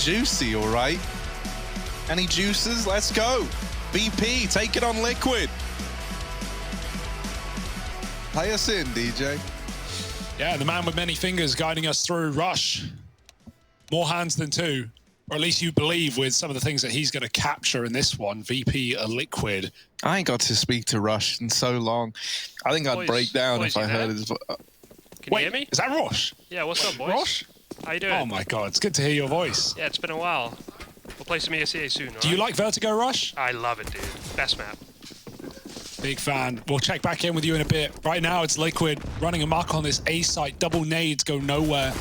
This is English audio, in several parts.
looks juicy, all right. Any juices? Let's go. VP, take it on Liquid. Play us in, DJ. Yeah, the man with many fingers guiding us through Rush. More hands than two, or at least you believe with some of the things that he's going to capture in this one. VP, a Liquid. I ain't got to speak to Rush in so long. I think I'd break down if I heard his... Can you hear me? Is that Rush? Yeah, what's up, boys? Rush? How you doing? Oh my god, it's good to hear your voice. Yeah, it's been a while. We'll play some ESL soon, right? Do you like Vertigo, Rush? I love it, dude. Best map. Big fan. We'll check back in with you in a bit. Right now, it's Liquid running amok on this A site. Double nades go nowhere.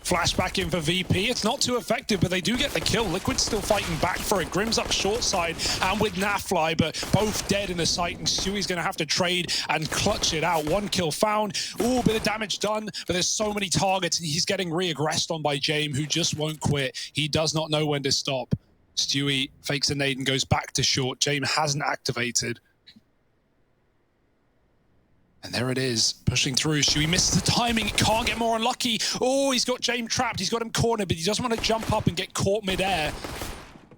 Flashback in for VP. It's not too effective, but they do get the kill. Liquid's still fighting back for it. Grim's up short side and with Nafly, but both dead in the site, and Stewie's going to have to trade and clutch it out. One kill found. Ooh, bit of damage done, but there's so many targets, and he's getting re-aggressed on by James, who just won't quit. He does not know when to stop. Stewie fakes a nade and goes back to short. James hasn't activated. And there it is, pushing through. Stewie misses the timing, can't get more unlucky. Oh, he's got James trapped, he's got him cornered, but he doesn't want to jump up and get caught midair.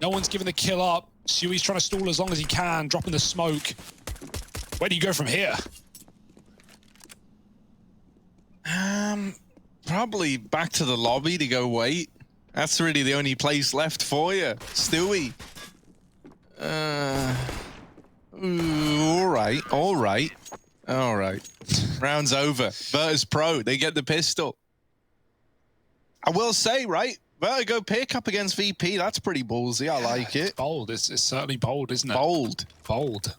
No one's giving the kill up. Stewie's trying to stall as long as he can, dropping the smoke. Where do you go from here? Probably back to the lobby to go wait. That's really the only place left for you, Stewie. All right, all right. All right. Round's over. Virtus.pro, they get the pistol. I will say, right, Vertigo pick up against VP, that's pretty ballsy. I like it. Bold. It's certainly bold, isn't it? Bold. Bold.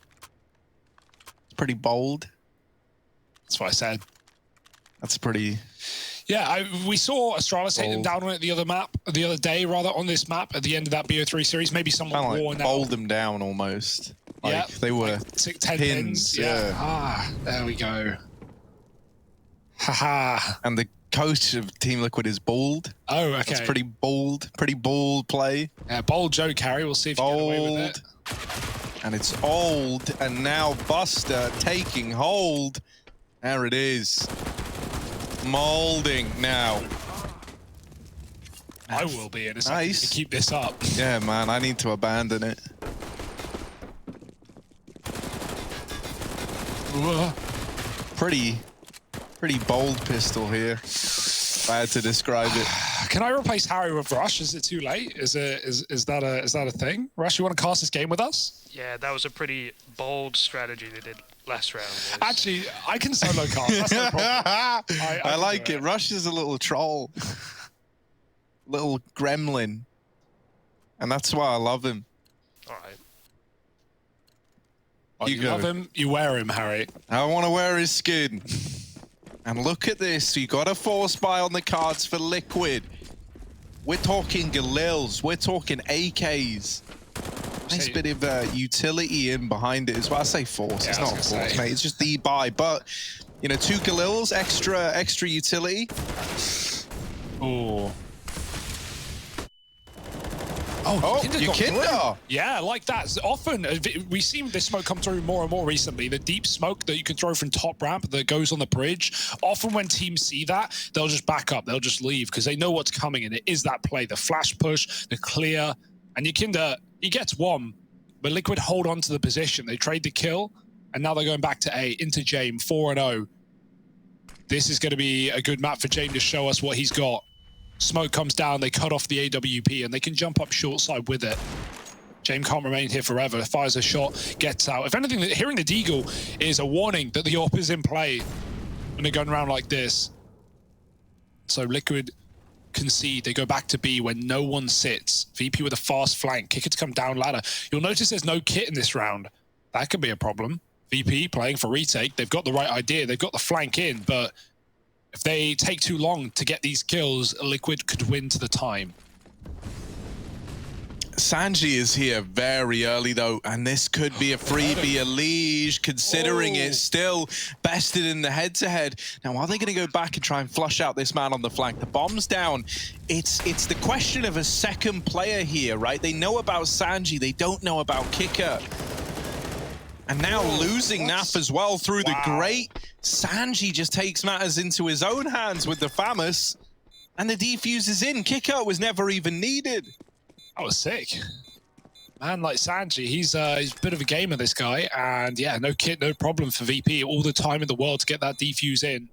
It's pretty bold. That's what I said. That's pretty... Yeah, we saw Astralis take them down on it the other day, on this map at the end of that BO3 series. Maybe someone wore now. Bold them down almost. Like, yeah, they were like 10 pins. Yeah. Ah, there we go. Haha. And the coach of Team Liquid is bold. Oh, okay. That's pretty bold play. Yeah, bold Joe carry. We'll see if you get away with it. And it's old, and now Buster taking hold. There it is. Molding now. I will be in a second to keep this up. Yeah, man, I need to abandon it. Pretty bold pistol here. If I had to describe it. Can I replace Harry with Rush? Is it too late? Is that a thing? Rush, you want to cast this game with us? Yeah, that was a pretty bold strategy they did last round. Actually, I can solo cast. That's no problem. I like it. Rush is a little troll. Little gremlin. And that's why I love him. All right. Oh, you love him, you wear him, Harry. I want to wear his skin. And look at this. You got a force buy on the cards for Liquid. We're talking Galils. We're talking AKs. Nice bit of utility in behind it as well. I say force. Yeah, it's not a force, mate. It's just the buy. But, you know, 2 Galils, extra utility. Oh. Oh, Yukinda! Yeah, like that. Often, we've seen this smoke come through more and more recently. The deep smoke that you can throw from top ramp that goes on the bridge. Often when teams see that, they'll just back up. They'll just leave because they know what's coming, and it is that play. The flash push, the clear. And Yukinda, he gets one, but Liquid hold on to the position. They trade the kill, and now they're going back to A, into James, 4-0. This is going to be a good map for James to show us what he's got. Smoke comes down, they cut off the AWP, and they can jump up short side with it. James can't remain here forever. Fires a shot, gets out. If anything, hearing the Deagle is a warning that the AWP is in play when they're going around like this. So Liquid concede. They go back to B when no one sits. VP with a fast flank. Kicker to come down ladder. You'll notice there's no kit in this round. That could be a problem. VP playing for retake. They've got the right idea. They've got the flank in, but if they take too long to get these kills, Liquid could win to the time. Sanji is here very early, though, and this could be a freebie, a liege, considering it's still bested in the head-to-head. Now, are they going to go back and try and flush out this man on the flank? The bomb's down. It's the question of a second player here, right? They know about Sanji. They don't know about Kicker. And now losing Naf as well through the great. Sanji just takes matters into his own hands with the Famous. And the defuse is in. Kick out was never even needed. That was sick. Man like Sanji, he's a bit of a gamer, this guy. And yeah, no problem for VP. All the time in the world to get that defuse in.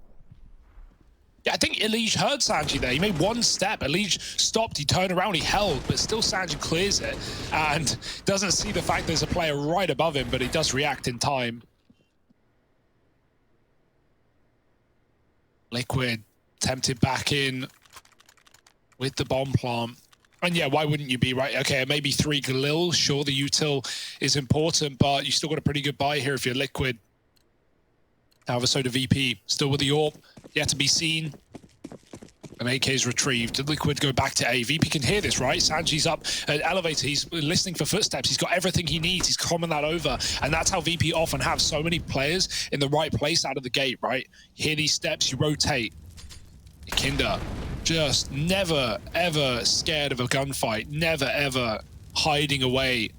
Yeah, I think Elige heard Sanji there. He made one step. Elige stopped, he turned around, he held, but still Sanji clears it and doesn't see the fact there's a player right above him, but he does react in time. Liquid tempted back in with the bomb plant. And yeah, why wouldn't you be, right? Okay, maybe 3 Galil. Sure, the util is important, but you still got a pretty good buy here if you're Liquid. However, so do VP. Still with the AWP. Yet to be seen. An AK is retrieved. Did Liquid go back to A? VP can hear this, right? Sanji's up at elevator. He's listening for footsteps. He's got everything he needs. He's common that over. And that's how VP often have so many players in the right place out of the gate, right? You hear these steps, you rotate. Kinder, just never, ever scared of a gunfight. Never, ever hiding away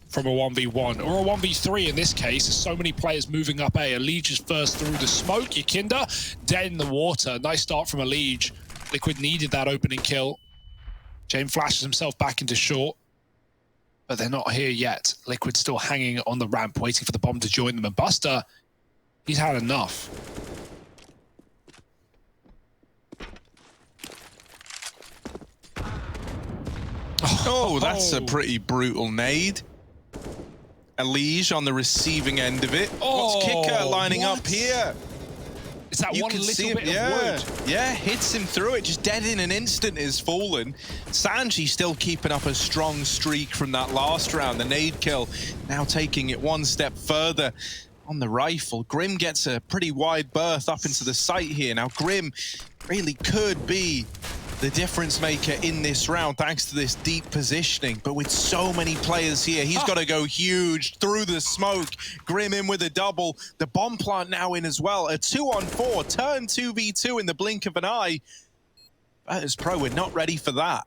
from a 1v1 or a 1v3 in this case. There's so many players moving up A. Elige is first through the smoke. Yakinda dead in the water. Nice start from Elige. Liquid needed that opening kill. James flashes himself back into short, but they're not here yet. Liquid still hanging on the ramp, waiting for the bomb to join them. And Buster, he's had enough. Oh, that's a pretty brutal nade. Elige on the receiving end of it. What's Kicker lining up here? It's that one little bit of wood. Yeah, hits him through it. Just dead in an instant is fallen. Sanji still keeping up a strong streak from that last round. The nade kill now taking it one step further on the rifle. Grim gets a pretty wide berth up into the site here. Now Grim really could be the difference maker in this round thanks to this deep positioning, but with so many players here, he's got to go huge through the smoke. Grim in with a double, the bomb plant now in as well. A 2-on-4, turn 2v2 in the blink of an eye. Virtus.pro, we're not ready for that.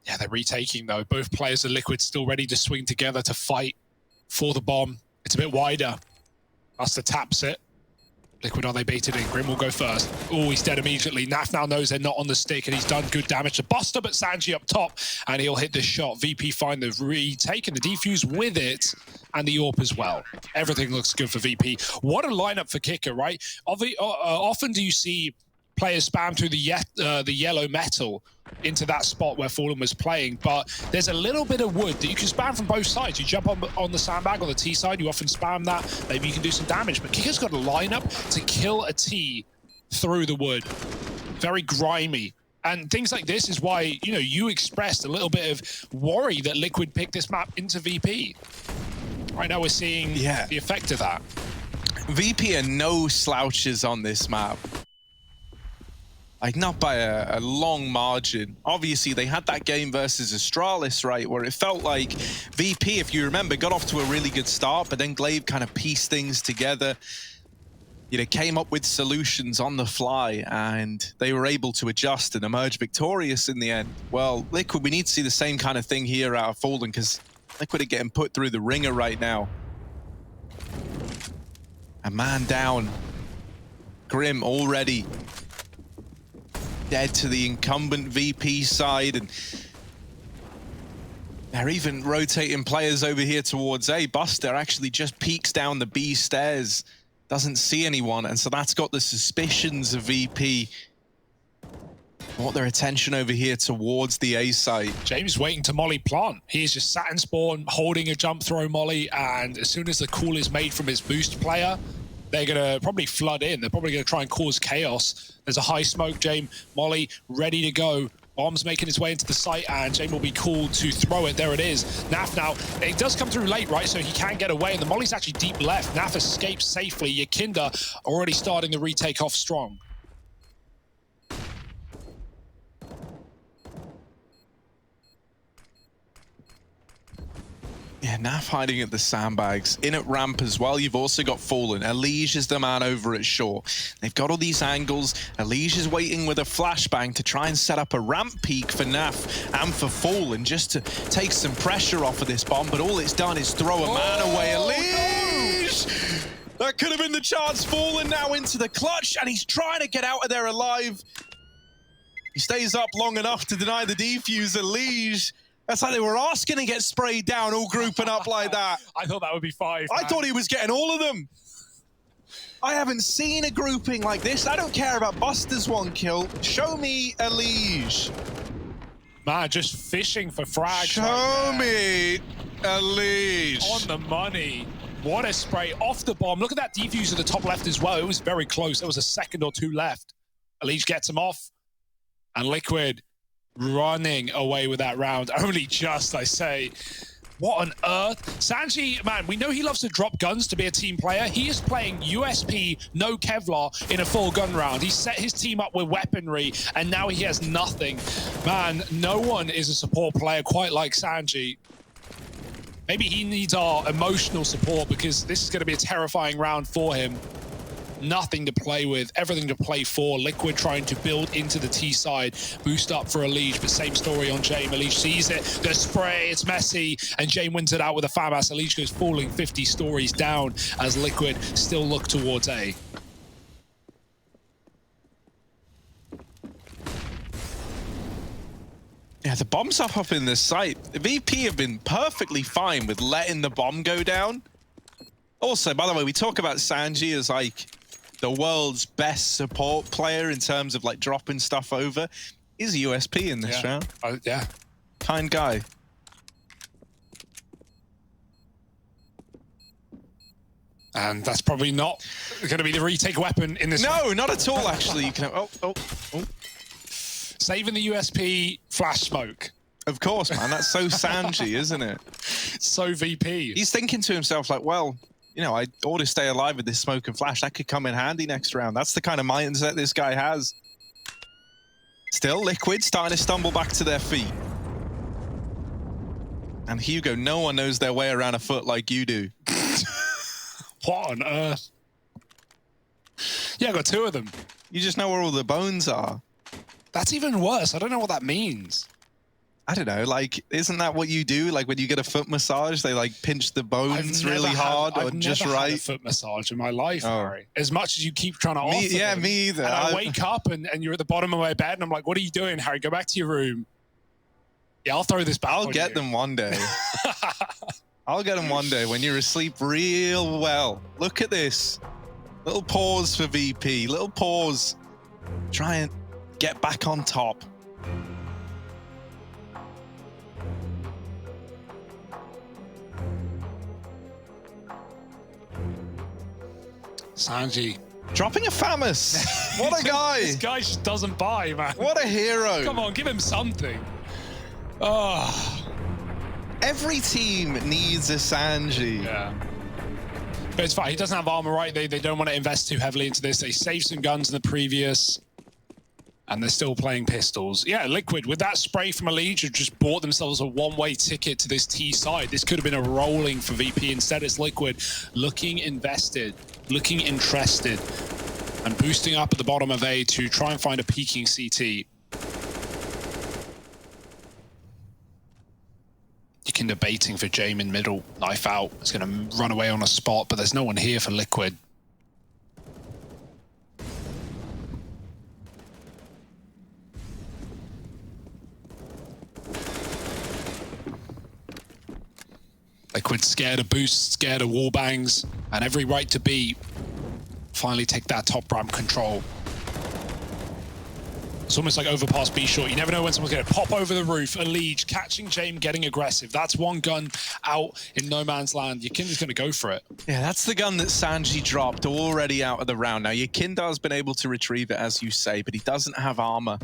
Yeah, they're retaking though. Both players are Liquid, still ready to swing together to fight for the bomb. It's a bit wider. Buster taps it. Liquid, are they baited in? Grim will go first. Oh, he's dead immediately. Naf now knows they're not on the stick, and he's done good damage to Buster, but Sanji up top, and he'll hit this shot. VP find the retake and the defuse with it, and the AWP as well. Everything looks good for VP. What a lineup for Kicker, right? Often do you see players spam through the yellow metal into that spot where Fallen was playing, but there's a little bit of wood that you can spam from both sides. You jump on the sandbag on the T side, you often spam that, maybe you can do some damage, but Kicker's got a lineup to kill a T through the wood. Very grimy. And things like this is why, you know, you expressed a little bit of worry that Liquid picked this map into VP. Right now we're seeing the effect of that. VP are no slouches on this map. Like, not by a long margin. Obviously, they had that game versus Astralis, right, where it felt like VP, if you remember, got off to a really good start, but then Glaive kind of pieced things together. You know, came up with solutions on the fly, and they were able to adjust and emerge victorious in the end. Well, Liquid, we need to see the same kind of thing here out of Fallen, because Liquid are getting put through the ringer right now. A man down. Grim already dead to the incumbent VP side, and they're even rotating players over here towards A. Buster actually just peeks down the B stairs, doesn't see anyone, and so that's got the suspicions of VP. Brought their attention over here towards the A side. James waiting to molly plant. He's just sat in spawn, holding a jump throw molly, and as soon as the call is made from his boost player, they're going to probably flood in. They're probably going to try and cause chaos. There's a high smoke, James. Molly ready to go. Bomb's making his way into the site, and James will be called to throw it. There it is. Naf now, it does come through late, right? So he can't get away, and the Molly's actually deep left. Naf escapes safely. Yakinda already starting the retake off strong. Yeah, Naf hiding at the sandbags. In at ramp as well, you've also got Fallen. Elige is the man over at shore. They've got all these angles. Elige is waiting with a flashbang to try and set up a ramp peak for Naf and for Fallen, just to take some pressure off of this bomb, but all it's done is throw a man away. Elige! That could have been the chance. Fallen now into the clutch, and he's trying to get out of there alive. He stays up long enough to deny the defuser. Liege, that's like they were asking to get sprayed down, all grouping up like that. I thought that would be 5. I thought he was getting all of them. I haven't seen a grouping like this. I don't care about Buster's 1 kill. Show me a Liege. Man, just fishing for frags. Show me a Liege. On the money. What a spray off the bomb. Look at that defuse at the top left as well. It was very close. There was a second or 2 left. Liege gets him off. And Liquid running away with that round. Only just, I say. What on earth? Sanji, man, we know he loves to drop guns to be a team player. He is playing USP, no Kevlar, in a full gun round. He set his team up with weaponry, and now he has nothing. Man, no one is a support player quite like Sanji. Maybe he needs our emotional support because this is going to be a terrifying round for him. Nothing to play with, everything to play for. Liquid trying to build into the T side, boost up for Elige, but same story on Jame. Elige sees it, the spray, it's messy, and Jame wins it out with a FAMAS. Elige goes falling 50 stories down as Liquid still look towards A. Yeah, the bomb's up in this site. The VP have been perfectly fine with letting the bomb go down. Also, by the way, we talk about Sanji as like the world's best support player in terms of like dropping stuff over. He's a USP in this round. Yeah. Kind guy. And that's probably not going to be the retake weapon in this round. No, not at all, actually. You can have, oh. Saving the USP flash smoke. Of course, man. That's so Sanji, isn't it? So VP. He's thinking to himself like, well, you know, I ought to stay alive with this smoke and flash. That could come in handy next round. That's the kind of mindset this guy has. Still, Liquid starting to stumble back to their feet. And Hugo, no one knows their way around a foot like you do. What on earth? Yeah, I got 2 of them. You just know where all the bones are. That's even worse. I don't know what that means. I don't know, like, isn't that what you do? Like, when you get a foot massage, they, like, pinch the bones really hard or just right? I've never had a foot massage in my life, Harry. As much as you keep trying to offer Yeah, them. me either. And I wake up and you're at the bottom of my bed and I'm like, what are you doing, Harry? Go back to your room. Yeah, I'll throw this back I'll get them one day. I'll get them one day when you're asleep real well. Look at this. Little pause for VP. Little pause. Try and get back on top. Sanji. Dropping a FAMAS. What a guy. This guy just doesn't buy, man. What a hero. Come on, give him something. Oh. Every team needs a Sanji. Yeah. But it's fine. He doesn't have armor, right? They don't want to invest too heavily into this. They saved some guns in the previous. And they're still playing pistols. Yeah, Liquid, with that spray from Elige, have just bought themselves a one-way ticket to this T side. This could have been a rolling for VP. Instead, it's Liquid looking invested, looking interested, and boosting up at the bottom of A to try and find a peeking CT. Yikin debating for Jame in middle, knife out. He's going to run away on a spot, but there's no one here for Liquid. Liquid scared of boosts, scared of wall bangs, and every right to be finally take that top ramp control. It's almost like overpass B short. You never know when someone's going to pop over the roof. Elige catching Jame, getting aggressive. That's one gun out in no man's land. Yikinda's going to go for it. Yeah, that's the gun that Sanji dropped already out of the round. Now, Yikinda's been able to retrieve it, as you say, but he doesn't have armor.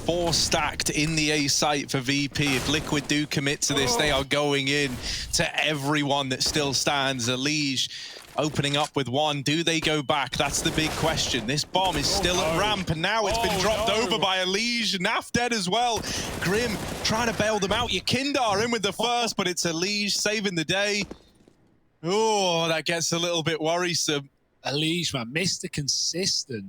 4 stacked in the A site for VP. If Liquid do commit to this, they are going in to everyone that still stands. Elige opening up with 1. Do they go back? That's the big question. This bomb is still at ramp, and now it's been dropped over by Elige. Naf dead as well. Grim trying to bail them out. Yikinda in with the first, but it's Elige saving the day. Oh, that gets a little bit worrisome. Elige, man, Mr. Consistent.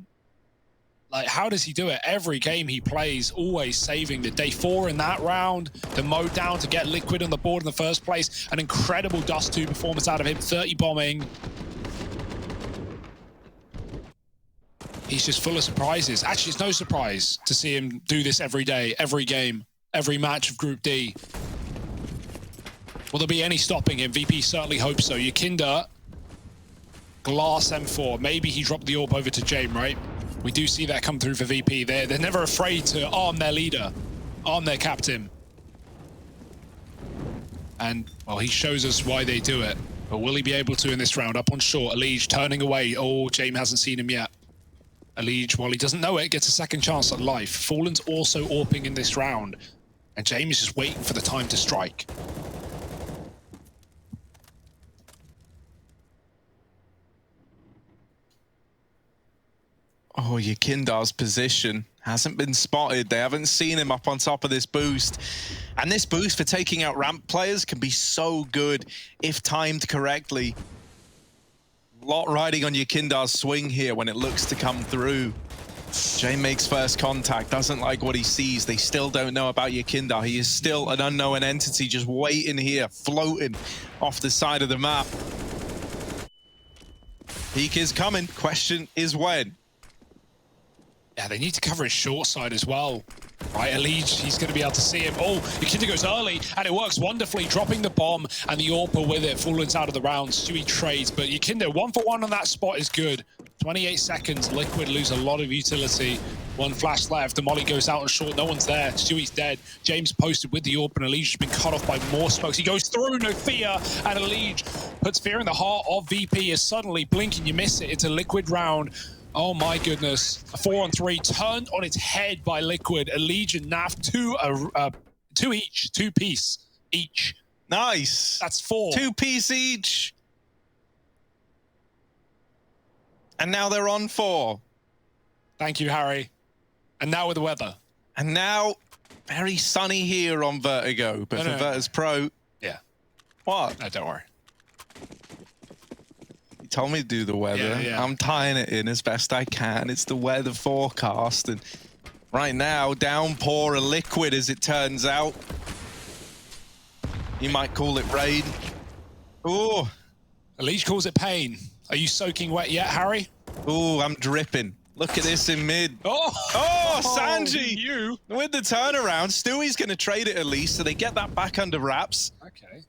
Like, how does he do it? Every game he plays, always saving the day. 4 in that round, the mode down to get Liquid on the board in the first place. An incredible Dust 2 performance out of him, 30 bombing. He's just full of surprises. Actually, it's no surprise to see him do this every day, every game, every match of Group D. Will there be any stopping him? VP certainly hopes so. Yakinda, Glass M4. Maybe he dropped the AWP over to Jame, right? We do see that come through for VP. They're never afraid to arm their leader, arm their captain. And, well, he shows us why they do it. But will he be able to in this round? Up on short, Elige turning away. Oh, Jame hasn't seen him yet. Elige, while he doesn't know it, gets a second chance at life. Fallen's also AWPing in this round. And Jame is just waiting for the time to strike. Oh, Yakinda's position hasn't been spotted. They haven't seen him up on top of this boost. And this boost for taking out ramp players can be so good if timed correctly. A lot riding on Yakinda's swing here when it looks to come through. Jame makes first contact, doesn't like what he sees. They still don't know about Yakinda. He is still an unknown entity just waiting here, floating off the side of the map. Peak is coming. Question is when. Yeah, they need to cover his short side as well. Right, Elige, he's going to be able to see him. Oh, Yakinda goes early, and it works wonderfully, dropping the bomb, and the AWP with it. Fallen's out of the round. Stewie trades, but Yakinda, 1 for 1 on that spot is good. 28 seconds, Liquid lose a lot of utility. 1 flash left, the molly goes out on short, no one's there. Stewie's dead. James posted with the AWP, and Elige has been cut off by more smokes. He goes through, no fear, and Elige puts fear in the heart of VP. Is suddenly blink and you miss it. It's a Liquid round. Oh my goodness. A 4-on-3 turned on its head by Liquid. Elige and Naf, two piece each. Nice. That's 4. 2 piece each. And now they're on 4. Thank you, Harry. And now with the weather. And now, very sunny here on Vertigo, but for Virtus.pro. Yeah. What? No, don't worry. You told me to do the weather. Yeah. I'm tying it in as best I can. It's the weather forecast, and right now, downpour a Liquid as it turns out. You might call it rain. Oh. Elige calls it pain. Are you soaking wet yet, Harry? Oh, I'm dripping. Look at this in mid. Oh, Sanji! You. With the turnaround, Stewie's going to trade it at least, so they get that back under wraps. Okay.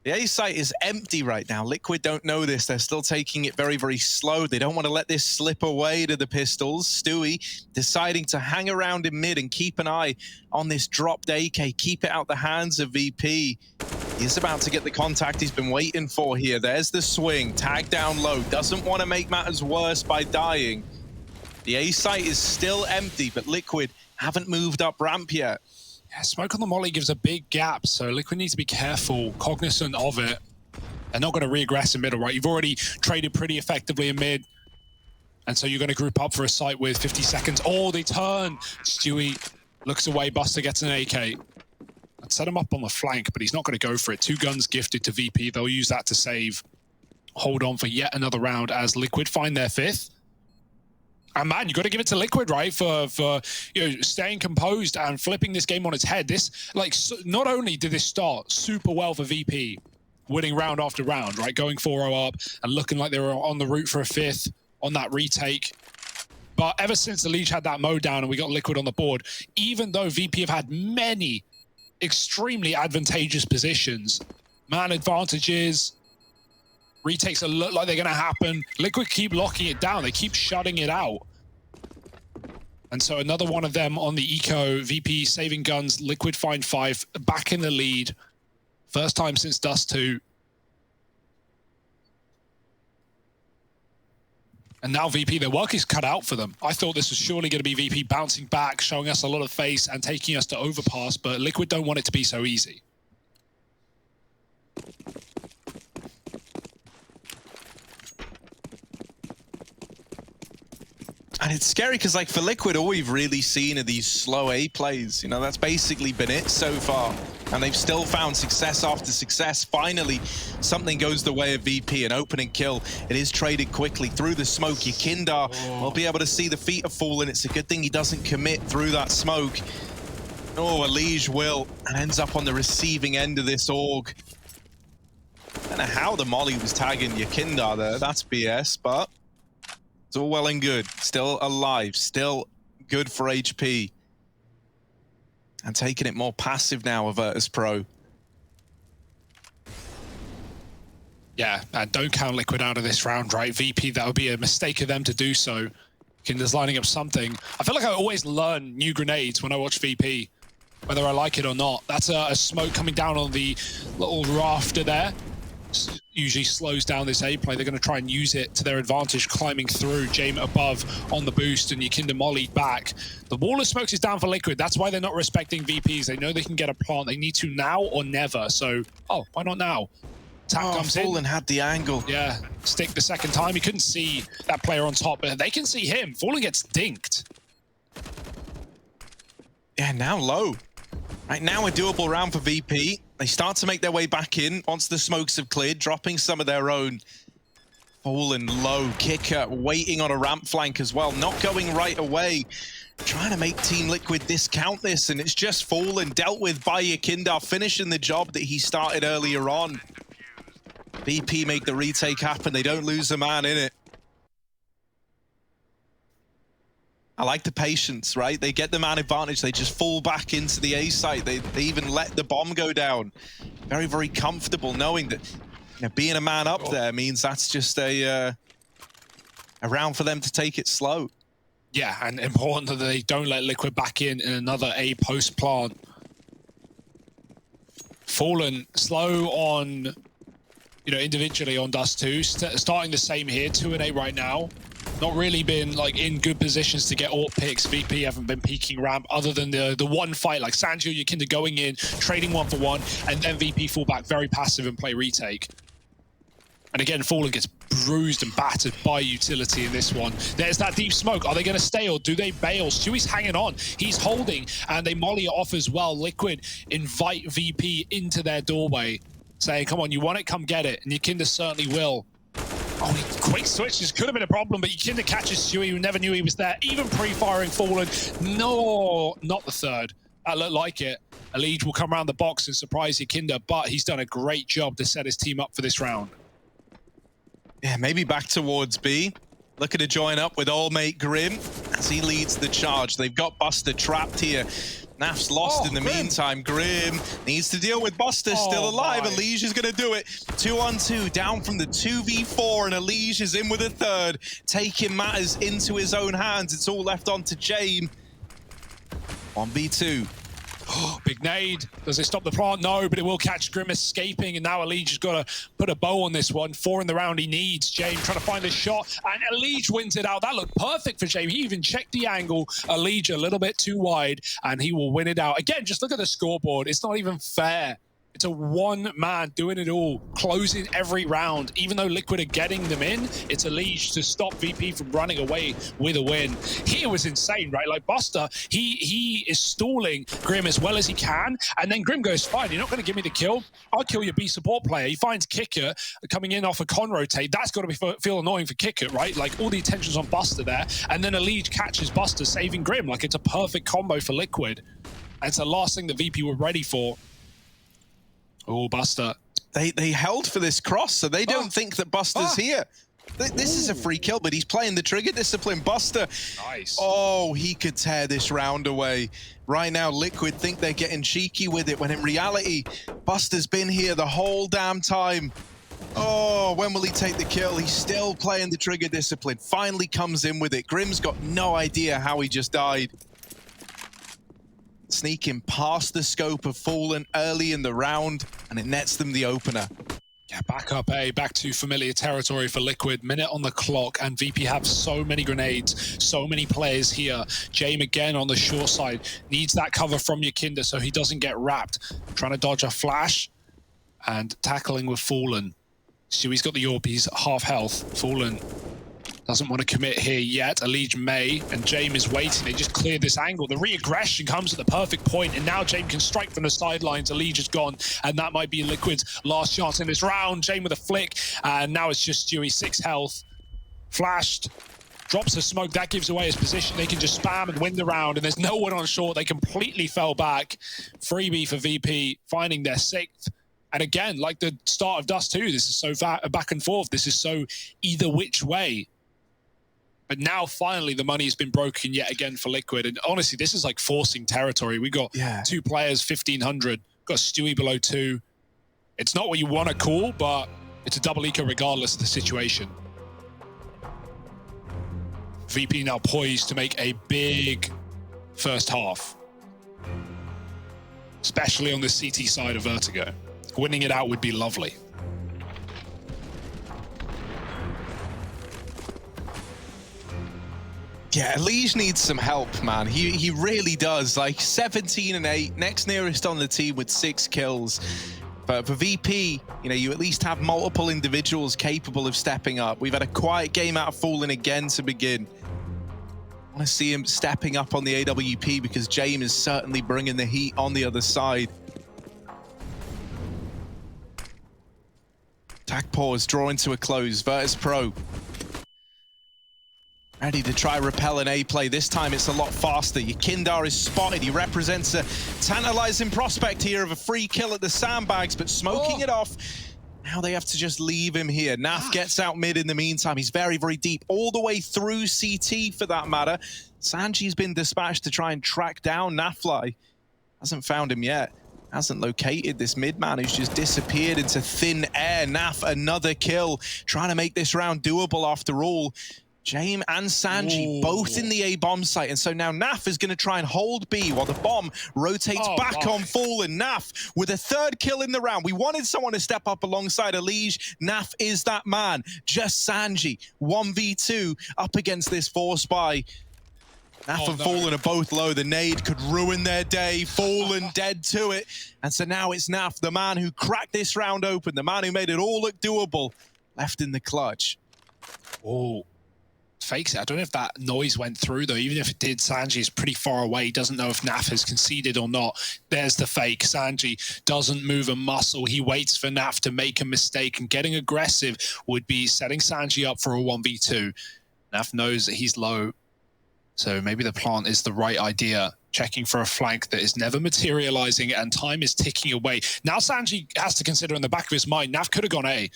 The A site is empty right now. Liquid don't know this. They're still taking it very, very slow. They don't want to let this slip away to the pistols. Stewie deciding to hang around in mid and keep an eye on this dropped AK. Keep it out the hands of VP. He's about to get the contact he's been waiting for here. There's the swing. Tag down low. Doesn't want to make matters worse by dying. The A site is still empty, but Liquid haven't moved up ramp yet. Yeah, smoke on the molly gives a big gap, so Liquid needs to be careful, cognizant of it. They're not going to re-aggress in middle, right? You've already traded pretty effectively in mid, and so you're going to group up for a site with 50 seconds. Oh, they turn! Stewie looks away, Buster gets an AK. I'd set him up on the flank, but he's not going to go for it. 2 guns gifted to VP. They'll use that to save. Hold on for yet another round as Liquid find their 5th. And man, you got to give it to Liquid, right, for staying composed and flipping this game on its head. This, like, not only did this start super well for VP, winning round after round, right, going 4-0 up and looking like they were on the route for a 5th on that retake. But ever since the Elige had that mode down and we got Liquid on the board, even though VP have had many extremely advantageous positions, man advantages, retakes that look like they're going to happen. Liquid keep locking it down. They keep shutting it out. And so another one of them on the eco. VP saving guns. Liquid find 5. Back in the lead. First time since Dust 2. And now VP, their work is cut out for them. I thought this was surely going to be VP bouncing back, showing us a lot of face and taking us to overpass, but Liquid don't want it to be so easy. And it's scary because, like, for Liquid, all we've really seen are these slow A plays. You know, that's basically been it so far. And they've still found success after success. Finally, something goes the way of VP, an opening kill. It is traded quickly through the smoke. Yakinda will be able to see the feet of Fallen. It's a good thing he doesn't commit through that smoke. Oh, Elige will, and ends up on the receiving end of this AUG. I don't know how the molly was tagging Yakinda there. That's BS, but It's all well and good. Still alive. Still good for HP. And taking it more passive now of Virtus.pro. Yeah, and don't count Liquid out of this round, right? VP, that would be a mistake of them to do so. Kinder's lining up something. I feel like I always learn new grenades when I watch VP, whether I like it or not. That's a smoke coming down on the little rafter there. Usually slows down this A play. They're going to try and use it to their advantage, climbing through. Jame above on the boost, and Yakinda mollied back. The wall of smokes is down for Liquid. That's why they're not respecting VPs. They know they can get a plant. They need to now or never. So, why not now? Tap comes in. Fallen had the angle. Yeah, stick the second time. He couldn't see that player on top, but they can see him. Fallen gets dinked. Yeah, now low. Right now, a doable round for VP. They start to make their way back in once the smokes have cleared, dropping some of their own. Fallen low, Kicker waiting on a ramp flank as well, not going right away. Trying to make Team Liquid discount this, and it's just Fallen, dealt with by Yakinda, finishing the job that he started earlier on. VP make the retake happen. They don't lose a man in it. I like the patience, right? They get the man advantage. They just fall back into the A site. They even let the bomb go down. Very, very comfortable knowing that being a man up there means that's just a round for them to take it slow. Yeah, and important that they don't let Liquid back in another A post plant. Fallen slow on, individually on Dust 2. Starting the same here, 2 and 8 right now. Not really been in good positions to get AWP picks. VP haven't been peeking ramp other than the one fight, like Sanjo, Yakinda going in, trading 1-for-1, and then VP fall back very passive and play retake. And again, Fallen gets bruised and battered by utility in this one. There's that deep smoke. Are they going to stay or do they bail? Stewie's hanging on. He's holding, and they molly it off as well. Liquid invite VP into their doorway, saying, come on, you want it? Come get it. And Yakinda certainly will. Oh, quick switches could have been a problem, but Yakinda catches Stewie, who never knew he was there. Even pre-firing Fallen. No, not the third. That looked like it. Elige will come around the box and surprise Yakinda, but he's done a great job to set his team up for this round. Yeah, maybe back towards B. Looking to join up with old mate Grim as he leads the charge. They've got Buster trapped here. Naf's lost in the meantime. Grim needs to deal with Buster, still alive. Elige is going to do it. 2-on-2, down from the 2v4, and Elige is in with a third, taking matters into his own hands. It's all left on to Jame. 1v2. Big nade. Does it stop the plant? No, but it will catch Grim escaping, and now Elige has got to put a bow on this one. 4 in the round he needs. Jame trying to find a shot, and Elige wins it out. That looked perfect for Jame. He even checked the angle. Elige a little bit too wide, and he will win it out. Again, just look at the scoreboard. It's not even fair. It's a one man doing it all, closing every round. Even though Liquid are getting them in, it's Elige to stop VP from running away with a win. Here was insane, right? Like Buster, he is stalling Grim as well as he can, and then Grim goes, fine, you're not going to give me the kill? I'll kill your B support player. He finds Kicker coming in off a con rotate. That's got to feel annoying for Kicker, right? Like all the attention's on Buster there, and then Elige catches Buster, saving Grim. Like it's a perfect combo for Liquid. And it's the last thing that VP were ready for. Oh, Buster. They held for this cross, so they don't think that Buster's here. This is a free kill, but he's playing the trigger discipline. Buster, nice. Oh, he could tear this round away. Right now, Liquid think they're getting cheeky with it, when in reality, Buster's been here the whole damn time. Oh, when will he take the kill? He's still playing the trigger discipline. Finally comes in with it. Grim's got no idea how he just died. Sneaking past the scope of Fallen early in the round, and it nets them the opener. Yeah, back up A, back to familiar territory for Liquid. Minute on the clock, and VP have so many grenades, so many players here. Jame again on the short side, needs that cover from Yakinda so he doesn't get wrapped. Trying to dodge a flash, and tackling with Fallen. Stewie's got the AWP, he's half health. Fallen doesn't want to commit here yet. Elige may, and Jame is waiting. They just cleared this angle. The re-aggression comes at the perfect point, and now Jame can strike from the sidelines. Elige is gone, and that might be Liquid's last chance in this round. Jame with a flick, and now it's just Stewie, 6 health. Flashed, drops a smoke. That gives away his position. They can just spam and win the round, and there's no one on short. They completely fell back. Freebie for VP, finding their 6th. And again, like the start of Dust 2, this is so back and forth. This is so either which way. But now, finally, the money's been broken yet again for Liquid. And honestly, this is like forcing territory. We got 2 players, 1,500. Got Stewie below 2. It's not what you want to call, but it's a double eco regardless of the situation. VP now poised to make a big first half, especially on the CT side of Vertigo. Winning it out would be lovely. Yeah, Lige needs some help, man. He really does. Like 17 and 8, next nearest on the team with 6 kills. But for VP, you know, you at least have multiple individuals capable of stepping up. We've had a quiet game out of Fallen again to begin. I want to see him stepping up on the AWP because James is certainly bringing the heat on the other side. Attack pause, drawing to a close. Virtus.pro ready to try repel an A play. This time it's a lot faster. Yakindar is spotted. He represents a tantalizing prospect here of a free kill at the sandbags, but smoking it off. Now they have to just leave him here. Naf gets out mid in the meantime. He's very, very deep, all the way through CT for that matter. Sanji's been dispatched to try and track down Nafly. Hasn't found him yet. Hasn't located this mid man who's just disappeared into thin air. Naf, another kill. Trying to make this round doable after all. James and Sanji both in the A bomb site, and so now Naf is going to try and hold B while the bomb rotates back on Fallen. Naf with a 3rd kill in the round. We wanted someone to step up alongside Elige. Naf is that man. Just Sanji, 1v2 up against this 4-spy. Naf and Fallen are both low. The nade could ruin their day. Fallen dead to it. And so now it's Naf, the man who cracked this round open, the man who made it all look doable, left in the clutch. Oh. Fakes it. I don't know if that noise went through though. Even if it did, Sanji is pretty far away. He doesn't know if Naf has conceded or not. There's the fake. Sanji doesn't move a muscle. He waits for Naf to make a mistake, and getting aggressive would be setting Sanji up for a 1v2. Naf knows that he's low, so maybe the plant is the right idea. Checking for a flank that is never materializing, and time is ticking away. Now Sanji has to consider in the back of his mind, Naf could have gone A.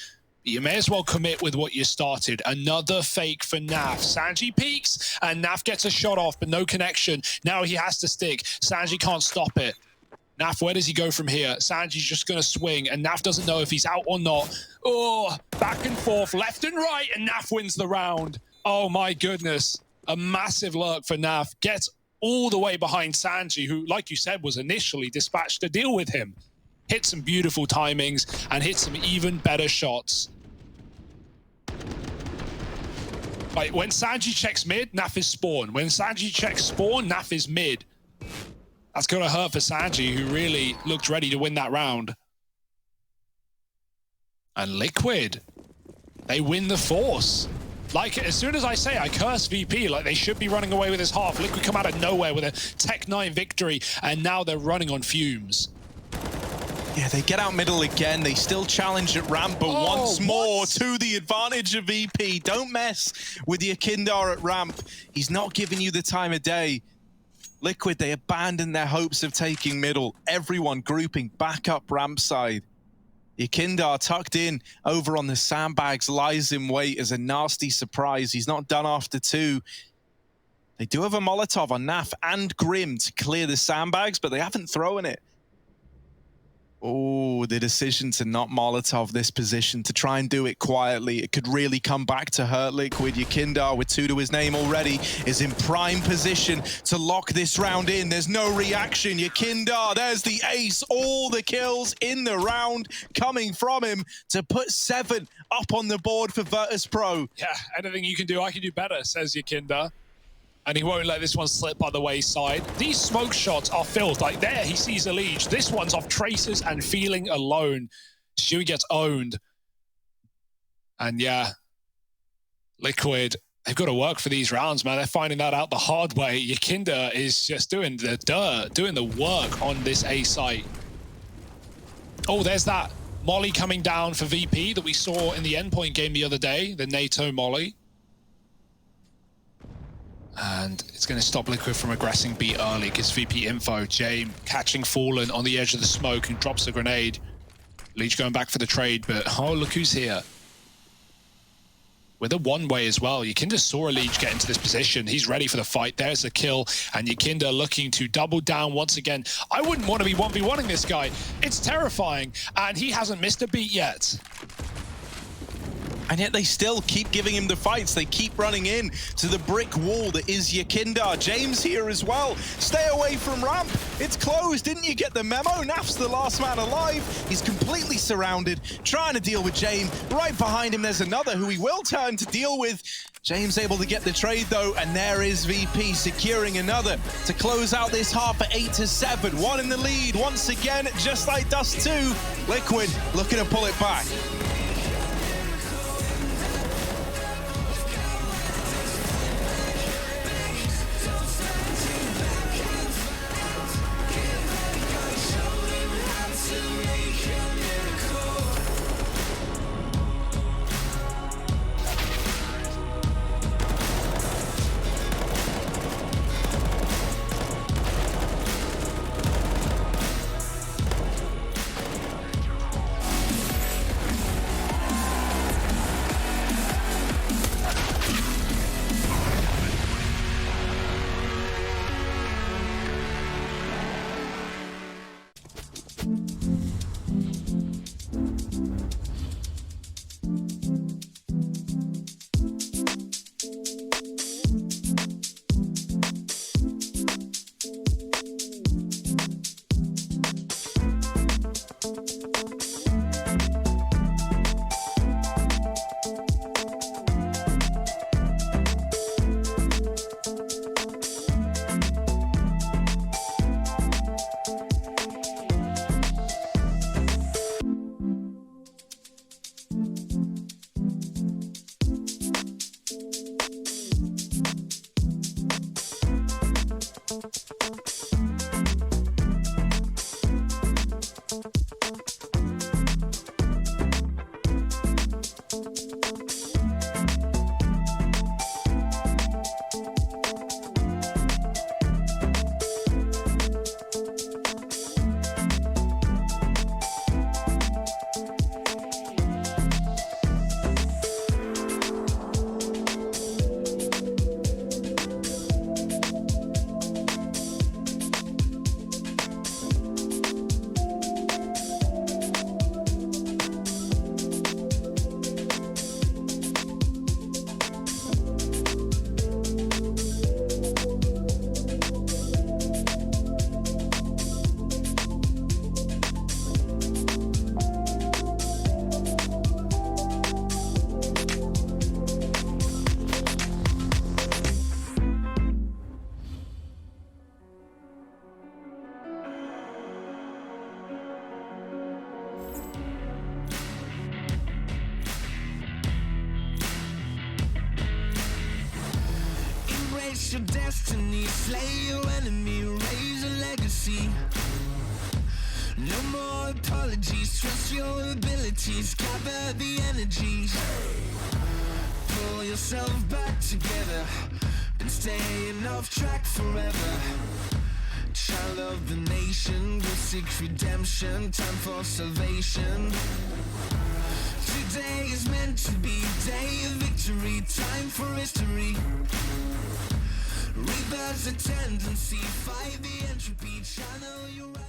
You may as well commit with what you started. Another fake for Naf. Sanji peeks, and Naf gets a shot off, but no connection. Now he has to stick. Sanji can't stop it. Naf, where does he go from here? Sanji's just going to swing, and Naf doesn't know if he's out or not. Oh, back and forth, left and right, and Naf wins the round. Oh my goodness. A massive lurk for Naf. Gets all the way behind Sanji, who, like you said, was initially dispatched to deal with him. Hit some beautiful timings and hit some even better shots. Like when Sanji checks mid, Naf is spawn. When Sanji checks spawn, Naf is mid. That's gonna hurt for Sanji, who really looked ready to win that round. And Liquid, they win the force. Like, as soon as I say I curse VP, like they should be running away with this half. Liquid come out of nowhere with a Tech 9 victory, and now they're running on fumes. Yeah, they get out middle again. They still challenge at ramp, but once more to the advantage of VP. Don't mess with Yakindar at ramp. He's not giving you the time of day. Liquid, they abandoned their hopes of taking middle. Everyone grouping back up ramp side. Yakindar tucked in over on the sandbags, lies in wait as a nasty surprise. He's not done after 2. They do have a Molotov on Naf and Grim to clear the sandbags, but they haven't thrown it. Oh, the decision to not Molotov this position, to try and do it quietly. It could really come back to hurt Liquid. Yakindar, with 2 to his name already, is in prime position to lock this round in. There's no reaction. Yakindar, there's the ace. All the kills in the round coming from him to put 7 up on the board for Virtus.pro. Yeah, anything you can do, I can do better, says Yakindar. And he won't let this one slip by the wayside. These smoke shots are filth. Like there, he sees Elige. This one's off traces and feeling alone. Stewie gets owned. And yeah, Liquid, they've got to work for these rounds, man. They're finding that out the hard way. Yakindar is just doing the dirt, doing the work on this A site. Oh, there's that Molly coming down for VP that we saw in the endpoint game the other day, the NATO Molly. And it's going to stop Liquid from aggressing B early because VP info. James catching Fallen on the edge of the smoke and drops the grenade. Leech going back for the trade, but oh, look who's here. with a one-way as well. Yakinda saw a Liege get into this position. He's ready for the fight. There's the kill, and Yakinda looking to double down once again. I wouldn't want to be 1v1ing this guy. It's terrifying, and he hasn't missed a beat yet. And yet they still keep giving him the fights. They keep running in to the brick wall that is Yakinda. James here as well. Stay away from ramp. It's closed. Didn't you get the memo? Naf's the last man alive. He's completely surrounded, trying to deal with James. Right behind him, there's another who he will turn to deal with. James able to get the trade though, and there is VP securing another to close out this half at 8-7. One in the lead once again, just like Dust 2. Liquid looking to pull it back. Your destiny, slay your enemy, raise a legacy. No more apologies, trust your abilities, gather the energies. Pull yourself back together, been staying off track forever. Child of the nation, go seek redemption, time for salvation. Today is meant to be day of victory, time for history. Rebirth's a tendency, fight the entropy, channel your rival.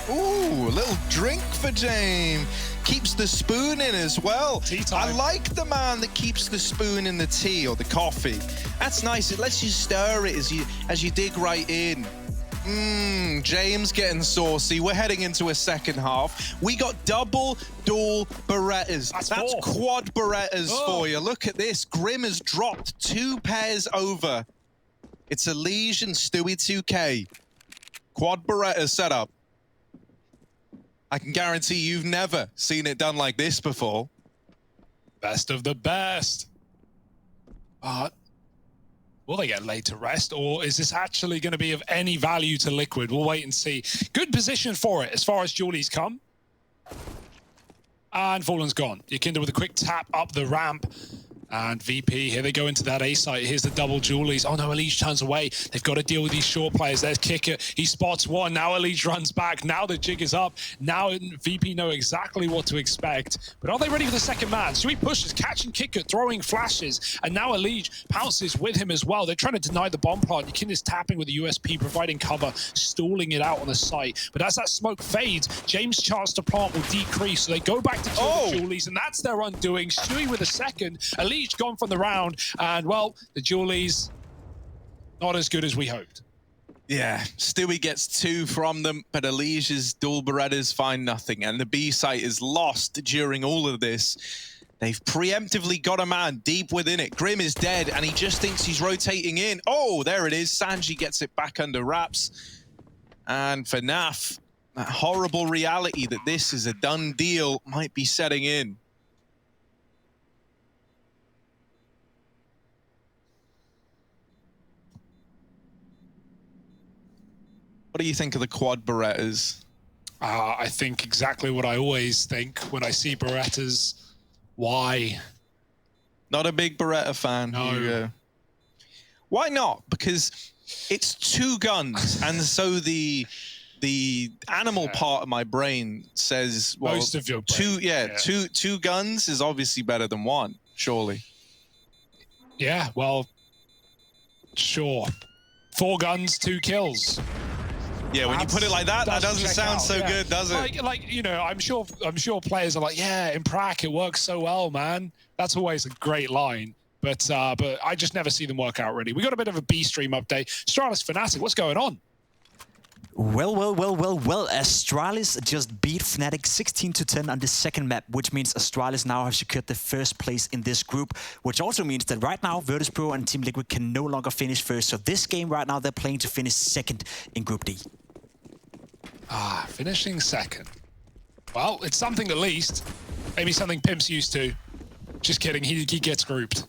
Ooh, a little drink for James. Keeps the spoon in as well. Tea time. I like the man that keeps the spoon in the tea or the coffee. That's nice. It lets you stir it as you dig right in. James getting saucy. We're heading into a second half. We got double dual Berettas. That's quad Berettas for you. Look at this. Grim has dropped 2 pairs over. It's a Liege and Stewie 2K. Quad Beretta setup. I can guarantee you've never seen it done like this before. Best of the best. But will they get laid to rest, or is this actually going to be of any value to Liquid? We'll wait and see. Good position for it as far as Julie's come. And Fallen's gone. Yakinda with a quick tap up the ramp. And VP, here they go into that A site. Here's the double Julies. Oh no, Elige turns away. They've got to deal with these short players. There's Kicker. He spots one. Now Elige runs back. Now the jig is up. Now VP know exactly what to expect. But are they ready for the second man? Sweet pushes, catching Kicker, throwing flashes. And now Elige pounces with him as well. They're trying to deny the bomb plant. Yakinda's tapping with the USP, providing cover, stalling it out on the site. But as that smoke fades, James' chance to plant will decrease. So they go back to kill the Julies, and that's their undoing. Stewie with a second. Elige gone from the round, and well, the Julies not as good as we hoped. Yeah, Stewie gets 2 from them, but Elige's dual Berettas find nothing, and the B site is lost during all of this. They've preemptively got a man deep within it. Grim is dead, and he just thinks he's rotating in. Oh, there it is. Sanji gets it back under wraps. And for NAF, that horrible reality that this is a done deal might be setting in. What do you think of the quad Berettas? I think exactly what I always think when I see Berettas. Why? Not a big Beretta fan. No. Why not? Because it's 2 guns, and so the animal part of my brain says, well, most of your brain. two guns is obviously better than 1, surely. Yeah, well, sure. 4 guns, 2 kills. Yeah, when you put it like that, that doesn't sound so good, does it? Like you know, I'm sure players are like, yeah, in Prac it works so well, man. That's always a great line. But I just never see them work out really. We got a bit of a B stream update. Astralis Fnatic, what's going on? Well, Astralis just beat Fnatic 16-10 on the second map, which means Astralis now have secured the first place in this group, which also means that right now Virtus.pro and Team Liquid can no longer finish first. So this game right now, they're playing to finish second in Group D. Finishing second. Well, it's something at least. Maybe something Pimp's used to. Just kidding, he gets grouped.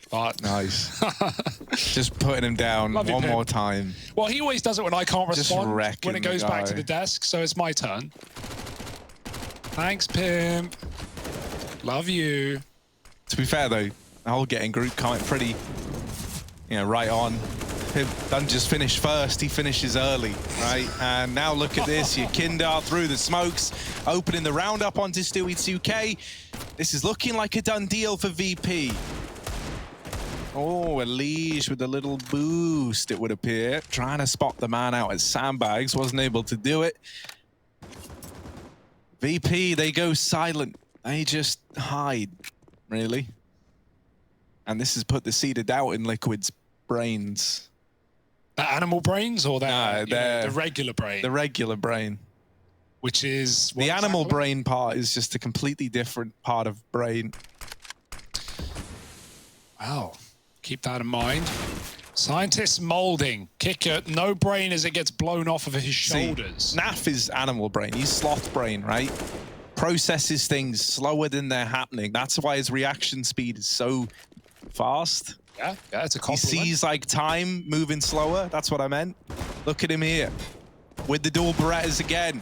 But nice. Just putting him down one more time. Well, he always does it when I can't respond, when it goes back to the desk, so it's my turn. Thanks, Pimp. Love you. To be fair, though, the whole getting group comment pretty, right on. Pimp doesn't just finish first, he finishes early, right? And now look at this, Yakinda through the smokes, opening the roundup onto Stewie 2K. This is looking like a done deal for VP. Oh, Elige with a little boost, it would appear. Trying to spot the man out at sandbags, wasn't able to do it. VP, they go silent. They just hide, really. And this has put the seed of doubt in Liquid's brains. The animal brains or the regular brain? The regular brain. Which is... The animal brain part is just a completely different part of brain. Wow. Keep that in mind. Scientists molding. Kicker, no brain as it gets blown off of his shoulders. Naf is animal brain. He's sloth brain, right? Processes things slower than they're happening. That's why his reaction speed is so fast. Yeah, it's a compliment. He sees like time moving slower. That's what I meant. Look at him here with the dual Berettas again.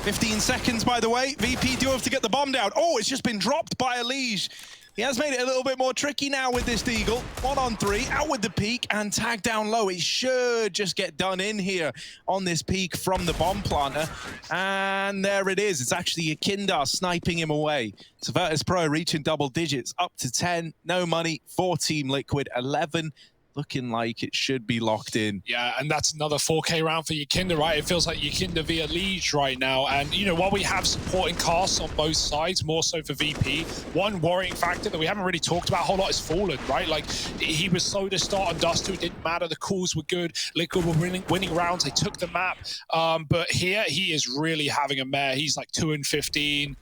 15 seconds, by the way. VP do have to get the bomb down. Oh, it's just been dropped by Elige. He has made it a little bit more tricky now with this Deagle. 1-on-3, out with the peak and tag down low. It should just get done in here on this peak from the bomb planter. And there it is. It's actually Yakinda sniping him away. So Virtus.pro reaching double digits, up to 10. No money for Team Liquid. 11. Looking like it should be locked in. Yeah, and that's another 4K round for Yakinda, right? It feels like Yakinda via Elige right now. And, while we have supporting casts on both sides, more so for VP, one worrying factor that we haven't really talked about a whole lot is Fallen, right? Like, he was slow to start on Dust 2. It didn't matter. The calls were good. Liquid were winning rounds. They took the map. But here, he is really having a mare. He's like 2-15.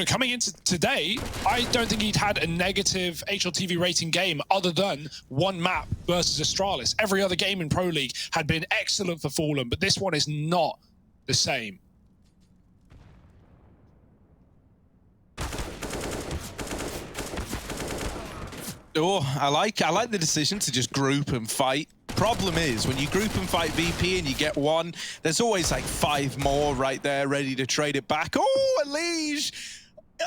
Coming into today, I don't think he'd had a negative HLTV rating game other than one map versus Astralis. Every other game in Pro League had been excellent for Fallen, but this one is not the same. Oh, I like the decision to just group and fight. problem is when you group and fight VP and you get one, there's always like 5 more right there ready to trade it back. Oh, Elige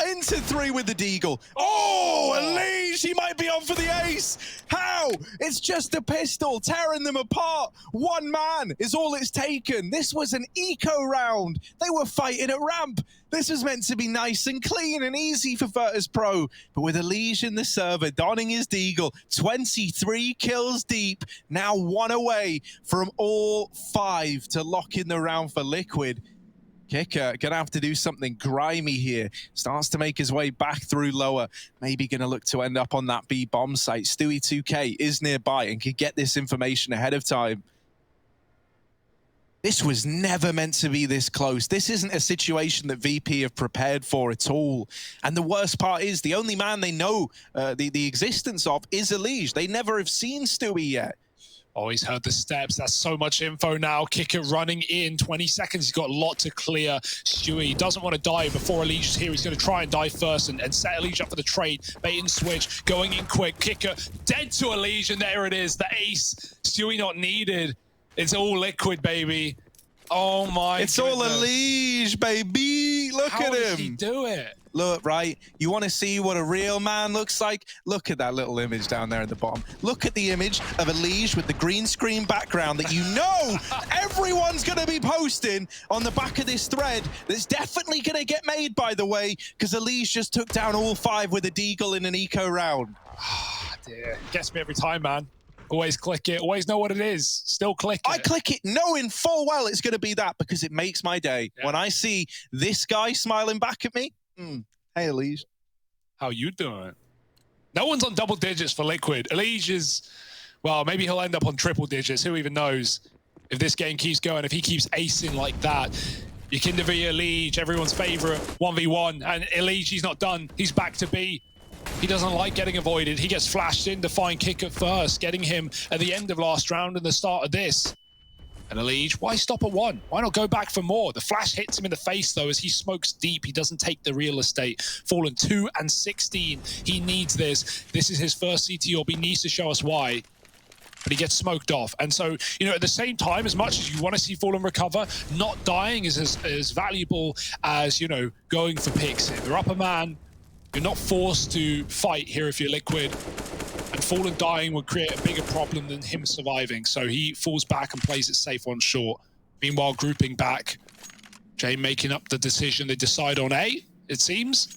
into 3 with the deagle. Oh, Elige, he might be on for the ace. How? It's just a pistol tearing them apart. 1 man is all it's taken. This was an eco round. They were fighting at ramp. This was meant to be nice and clean and easy for Virtus.pro, but with Elige in the server, donning his deagle, 23 kills deep, now 1 away from all 5 to lock in the round for Liquid. Kicker gonna have to do something grimy here. Starts to make his way back through lower. Maybe gonna look to end up on that B bomb site. Stewie 2K is nearby and could get this information ahead of time. This was never meant to be this close. This isn't a situation that VP have prepared for at all. And the worst part is the only man they know the existence of is Elige. They never have seen Stewie yet. Oh, he's heard the steps. That's so much info now. Kicker running in. 20 seconds. He's got a lot to clear. Stewie doesn't want to die before Elige is here. He's going to try and die first and set Elige up for the trade. Bait and switch. Going in quick. Kicker dead to Elige, and there it is. The ace. Stewie not needed. It's all Liquid, baby. Oh my It's goodness. all Elige, baby. Look at him. How does he do it? Look, right? You want to see what a real man looks like? Look at that little image down there at the bottom. Look at the image of Elige with the green screen background that you know everyone's going to be posting on the back of this thread. That's definitely going to get made, by the way, because Elige just took down all 5 with a deagle in an eco round. Ah, dear. Gets me every time, man. Always click it. Always know what it is. Still click it. I click it knowing full well it's going to be that because it makes my day. Yeah. When I see this guy smiling back at me, hey, Elige. How you doing? No one's on double digits for Liquid. Elige is, well, maybe he'll end up on triple digits. Who even knows if this game keeps going, if he keeps acing like that. Yakinda v Elige, everyone's favorite 1v1. And Elige, he's not done. He's back to B. He doesn't like getting avoided. He gets flashed in to find Kicker first, getting him at the end of last round and the start of this. And Elige, why stop at 1? Why not go back for more? The flash hits him in the face, though, as he smokes deep. He doesn't take the real estate. Fallen 2 and 16. He needs this. This is his first CT orb. He needs to show us why. But he gets smoked off. And so, you know, at the same time, as much as you want to see Fallen recover, not dying is as valuable as, you know, going for picks. If you're up a man, you're not forced to fight here if you're Liquid. And Fallen dying would create a bigger problem than him surviving. So he falls back and plays it safe on short. Meanwhile, grouping back. Jay making up the decision. They decide on A, it seems.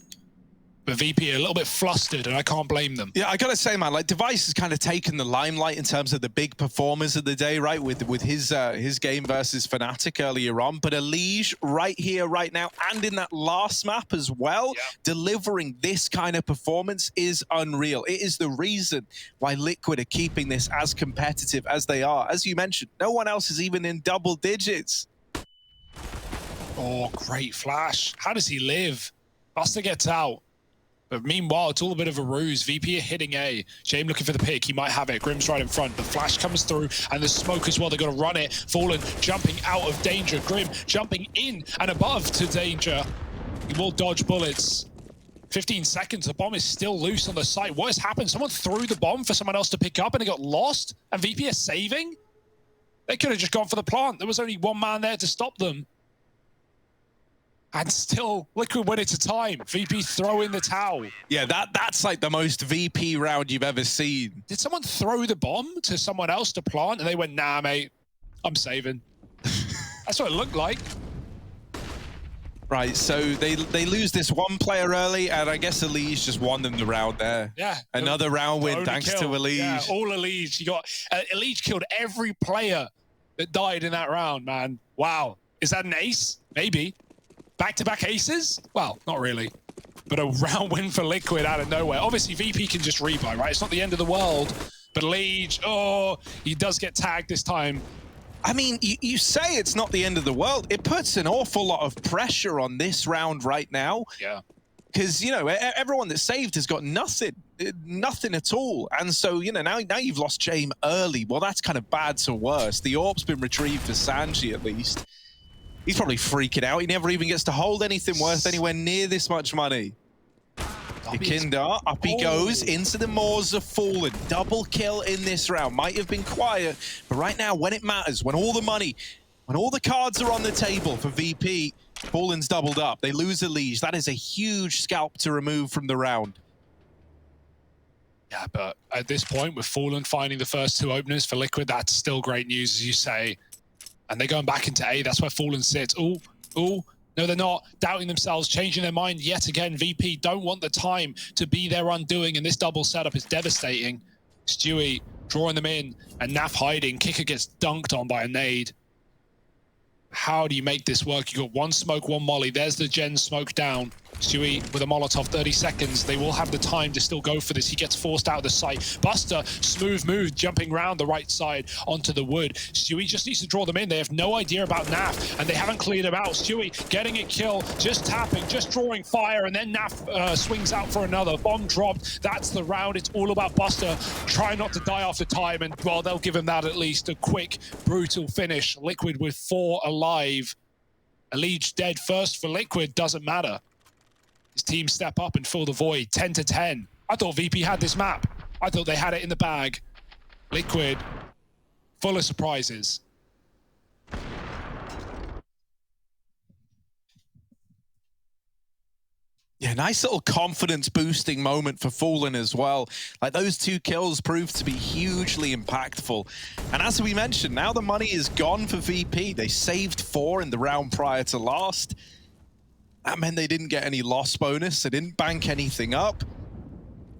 But VP are a little bit flustered, and I can't blame them. Yeah, I gotta say, man, like Device has kind of taken the limelight in terms of the big performers of the day, right? With his game versus Fnatic earlier on, but Elige right here, right now, and in that last map as well, delivering this kind of performance is unreal. It is the reason why Liquid are keeping this as competitive as they are. As you mentioned, no one else is even in double digits. Oh, great flash. How does he live? Buster gets out. But meanwhile, it's all a bit of a ruse. VP are hitting A. James looking for the pick. He might have it. Grim's right in front. The flash comes through, and the smoke as well. They're going to run it. Fallen jumping out of danger. Grim jumping in and above to danger. He will dodge bullets. 15 seconds. The bomb is still loose on the site. What has happened? Someone threw the bomb for someone else to pick up, and it got lost? And VP are saving? They could have just gone for the plant. There was only 1 man there to stop them. And still, Liquid win it to time. VP throw in the towel. Yeah, that's like the most VP round you've ever seen. Did someone throw the bomb to someone else to plant? And they went, nah, mate, I'm saving. That's what it looked like. Right, so they lose this 1 player early, and I guess Elige just won them the round there. Yeah. Another round win thanks to Elige. Yeah, all Elige. He got Elige killed every player that died in that round, man. Wow. Is that an ace? Maybe. Back-to-back aces? Well, not really. But a round win for Liquid out of nowhere. Obviously, VP can just rebuy, right? It's not the end of the world. But Elige, oh, he does get tagged this time. I mean, you say it's not the end of the world. It puts an awful lot of pressure on this round right now. Yeah. Because, you know, everyone that's saved has got nothing at all. And so, you know, now you've lost James early. Well, that's kind of bad to worse. The orb's been retrieved for Sanji, at least. He's probably freaking out. He never even gets to hold anything worth anywhere near this much money. Yakinda, up he goes into the Maws of Fallen. Double kill in this round. Might have been quiet, but right now, when it matters, when all the money, when all the cards are on the table for VP, Fallen's doubled up. They lose a Liege. That is a huge scalp to remove from the round. Yeah, but at this point, with Fallen finding the first 2 openers for Liquid, that's still great news, as you say. And they're going back into A. That's where Fallen sits. Ooh, ooh. No, they're not. Doubting themselves, changing their mind yet again. VP don't want the time to be their undoing, and this double setup is devastating. Stewie drawing them in, and Naf hiding. Kicker gets dunked on by a nade. How do you make this work? You got 1 smoke, 1 molly. There's the Gen smoke down. Stewie with a Molotov, 30 seconds. They will have the time to still go for this. He gets forced out of the sight. Buster, smooth move, jumping around the right side onto the wood. Stewie just needs to draw them in. They have no idea about Naf, and they haven't cleared him out. Stewie getting a kill, just tapping, just drawing fire, and then Naf swings out for another. Bomb dropped. That's the round. It's all about Buster trying not to die after time, and, well, they'll give him that at least. A quick, brutal finish. Liquid with 4 alive. Elige dead first for Liquid, doesn't matter. His team step up and fill the void, 10 to 10. I thought VP had this map. I thought they had it in the bag. Liquid, full of surprises. Yeah, nice little confidence boosting moment for Fallen as well. Like, those 2 kills proved to be hugely impactful. And as we mentioned, now the money is gone for VP. They saved 4 in the round prior to last. That meant they didn't get any loss bonus. They didn't bank anything up.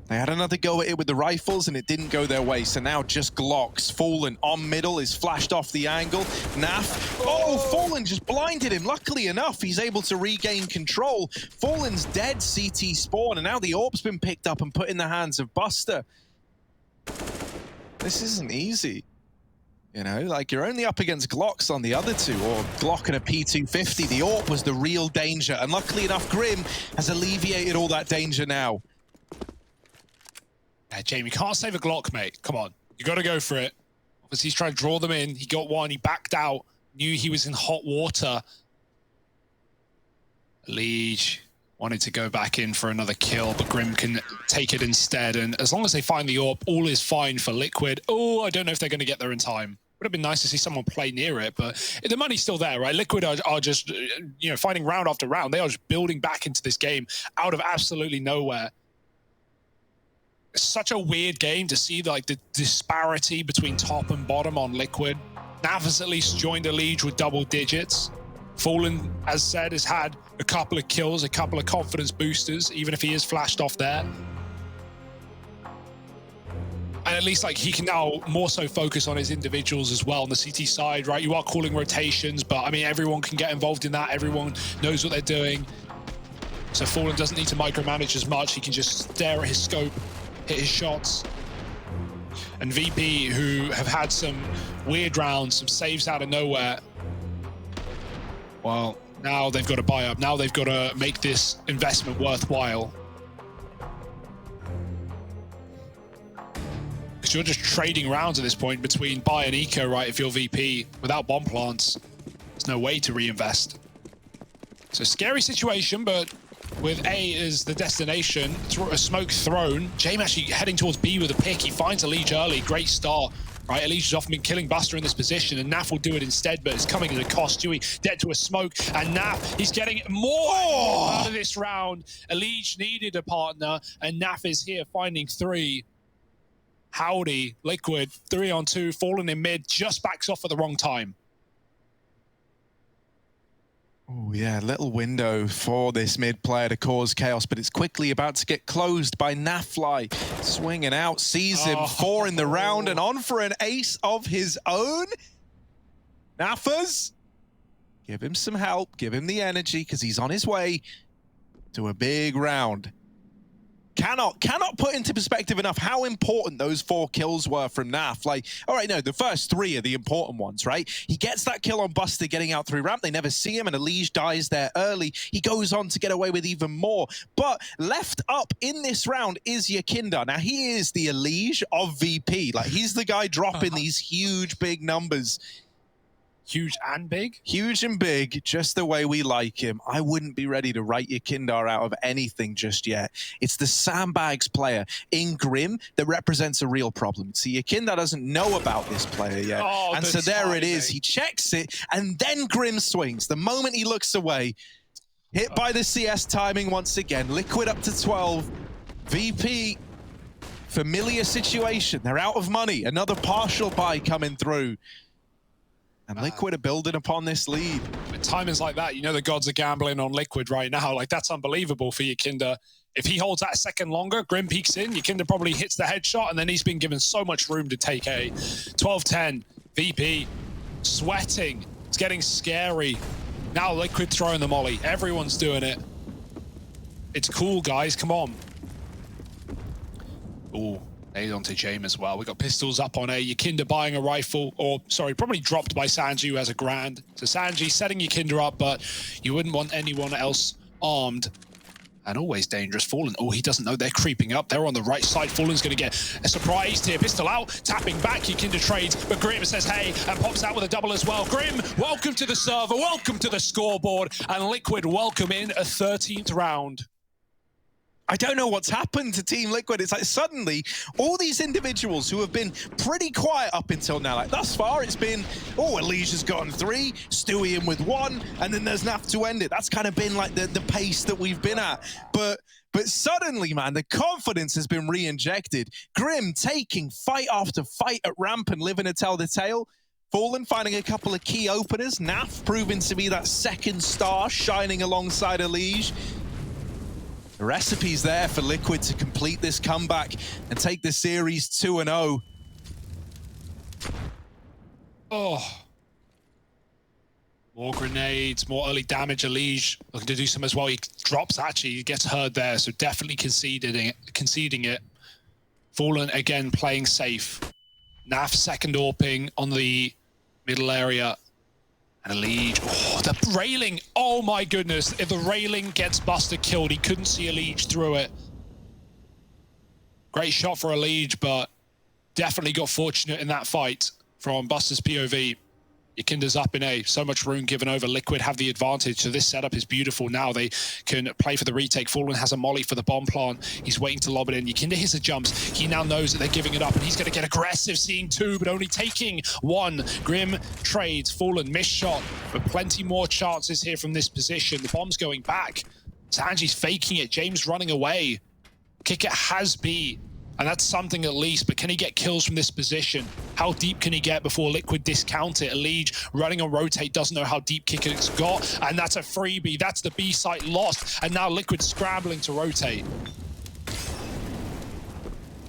They had another go at it with the rifles, and it didn't go their way. So now just Glocks. Fallen on middle is flashed off the angle. Naf. Oh, Fallen just blinded him. Luckily enough, he's able to regain control. Fallen's dead CT spawn, and now the orb's been picked up and put in the hands of Buster. This isn't easy. You know, like, you're only up against Glocks on the other 2, or Glock and a P250. The AWP was the real danger, and luckily enough, Grim has alleviated all that danger now. Yeah, Jamie, you can't save a Glock, mate. Come on. You got to go for it. Obviously, he's trying to draw them in. He got 1. He backed out. Knew he was in hot water. Liege wanted to go back in for another kill, but Grim can take it instead. And as long as they find the AWP, all is fine for Liquid. Oh, I don't know if they're going to get there in time. Would have been nice to see someone play near it, but the money's still there, right? Liquid are just, you know, fighting round after round. They are just building back into this game out of absolutely nowhere. It's such a weird game to see, like, the disparity between top and bottom on Liquid. Nav has at least joined the Liege with double digits. Fallen, as said, has had a couple of kills, a couple of confidence boosters, even if he is flashed off there. And at least, like, he can now more so focus on his individuals as well on the CT side, right? You are calling rotations, but I mean, everyone can get involved in that. Everyone knows what they're doing. So Fallen doesn't need to micromanage as much. He can just stare at his scope, hit his shots. And VP, who have had some weird rounds, some saves out of nowhere, well, now they've got to buy up. Now they've got to make this investment worthwhile. Because you're just trading rounds at this point between buy and eco, right? If you're VP, without bomb plants, there's no way to reinvest. So scary situation, but with A as the destination, a smoke thrown. Jame actually heading towards B with a pick. He finds Elige early, great start. Right, Elige has often been killing Buster in this position, and Naf will do it instead, but it's coming at a cost. Stewie dead to a smoke, and Naf, he's getting more out of this round. Elige needed a partner, and Naf is here finding 3. Howdy, Liquid, 3-on-2, Fallen in mid, just backs off at the wrong time. Oh yeah, little window for this mid player to cause chaos, but it's quickly about to get closed by Nafly. Swinging out, sees him, 4 in the round, and on for an ace of his own. Nafas, give him some help, give him the energy, because he's on his way to a big round. Cannot put into perspective enough how important those 4 kills were from Naf. Like, all right, no, the first 3 are the important ones, right? He gets that kill on Buster getting out through ramp. They never see him, and Elige dies there early. He goes on to get away with even more. But left up in this round is Yakinda. Now, he is the Elige of VP. Like, he's the guy dropping these huge, big numbers. Huge and big? Huge and big, just the way we like him. I wouldn't be ready to write Yakindar out of anything just yet. It's the sandbags player in Grim that represents a real problem. See, Yakindar doesn't know about this player yet. Oh, and so there it is. He checks it, and then Grim swings. The moment he looks away, hit by the CS timing once again. Liquid up to 12. VP, familiar situation. They're out of money. Another partial buy coming through. And Liquid are building upon this lead. With timings like that, you know the gods are gambling on Liquid right now. Like, that's unbelievable for Yakindar. If he holds that a second longer, Grim peeks in, Yakindar probably hits the headshot, and then he's been given so much room to take A. 12-10, VP, sweating. It's getting scary. Now Liquid throwing the molly. Everyone's doing it. It's cool, guys. Come on. Ooh. Nade onto James as well. We got pistols up on A. Yakindar buying a rifle, or sorry, probably dropped by Sanji, who has a grand. So Sanji setting Yakindar up, but you wouldn't want anyone else armed. And always dangerous. Fallen. Oh, he doesn't know they're creeping up. They're on the right side. Fallen's going to get a surprise here. Pistol out, tapping back. Yakindar trades, but Grim says hey and pops out with a double as well. Grim, welcome to the server. Welcome to the scoreboard. And Liquid welcome in a 13th round. I don't know what's happened to Team Liquid. It's like suddenly all these individuals who have been pretty quiet up until now, like thus far it's been, oh, Alicia's gotten 3, Stewie in with 1, and then there's Naf to end it. That's kind of been like the pace that we've been at. But suddenly, man, the confidence has been re-injected. Grim taking fight after fight at ramp and living to tell the tale. Fallen finding a couple of key openers. Naf proving to be that second star shining alongside Elige. The recipe's there for Liquid to complete this comeback and take the series 2-0. Oh. More grenades, more early damage. Elige looking to do some as well. He drops, actually, he gets heard there, so definitely conceding it. Fallen again playing safe. Naf second AWPing on the middle area. And Elige, oh, the railing, oh my goodness. If the railing gets Buster killed, he couldn't see Elige through it. Great shot for Elige, but definitely got fortunate in that fight from Buster's POV. Yakindar's up in A, so much room given over. Liquid have the advantage, so this setup is beautiful. Now they can play for the retake. Fallen has a molly for the bomb plant. He's waiting to lob it in. Yakindar hits the jumps. He now knows that they're giving it up, and he's going to get aggressive, seeing 2, but only taking 1. Grim trades. Fallen, missed shot, but plenty more chances here from this position. The bomb's going back. Sanji's faking it. James running away. Kick it has B. And that's something at least, but can he get kills from this position? How deep can he get before Liquid discount it? Elige running on rotate, doesn't know how deep kick it's got, and that's a freebie. That's the B site lost, and now Liquid scrambling to rotate.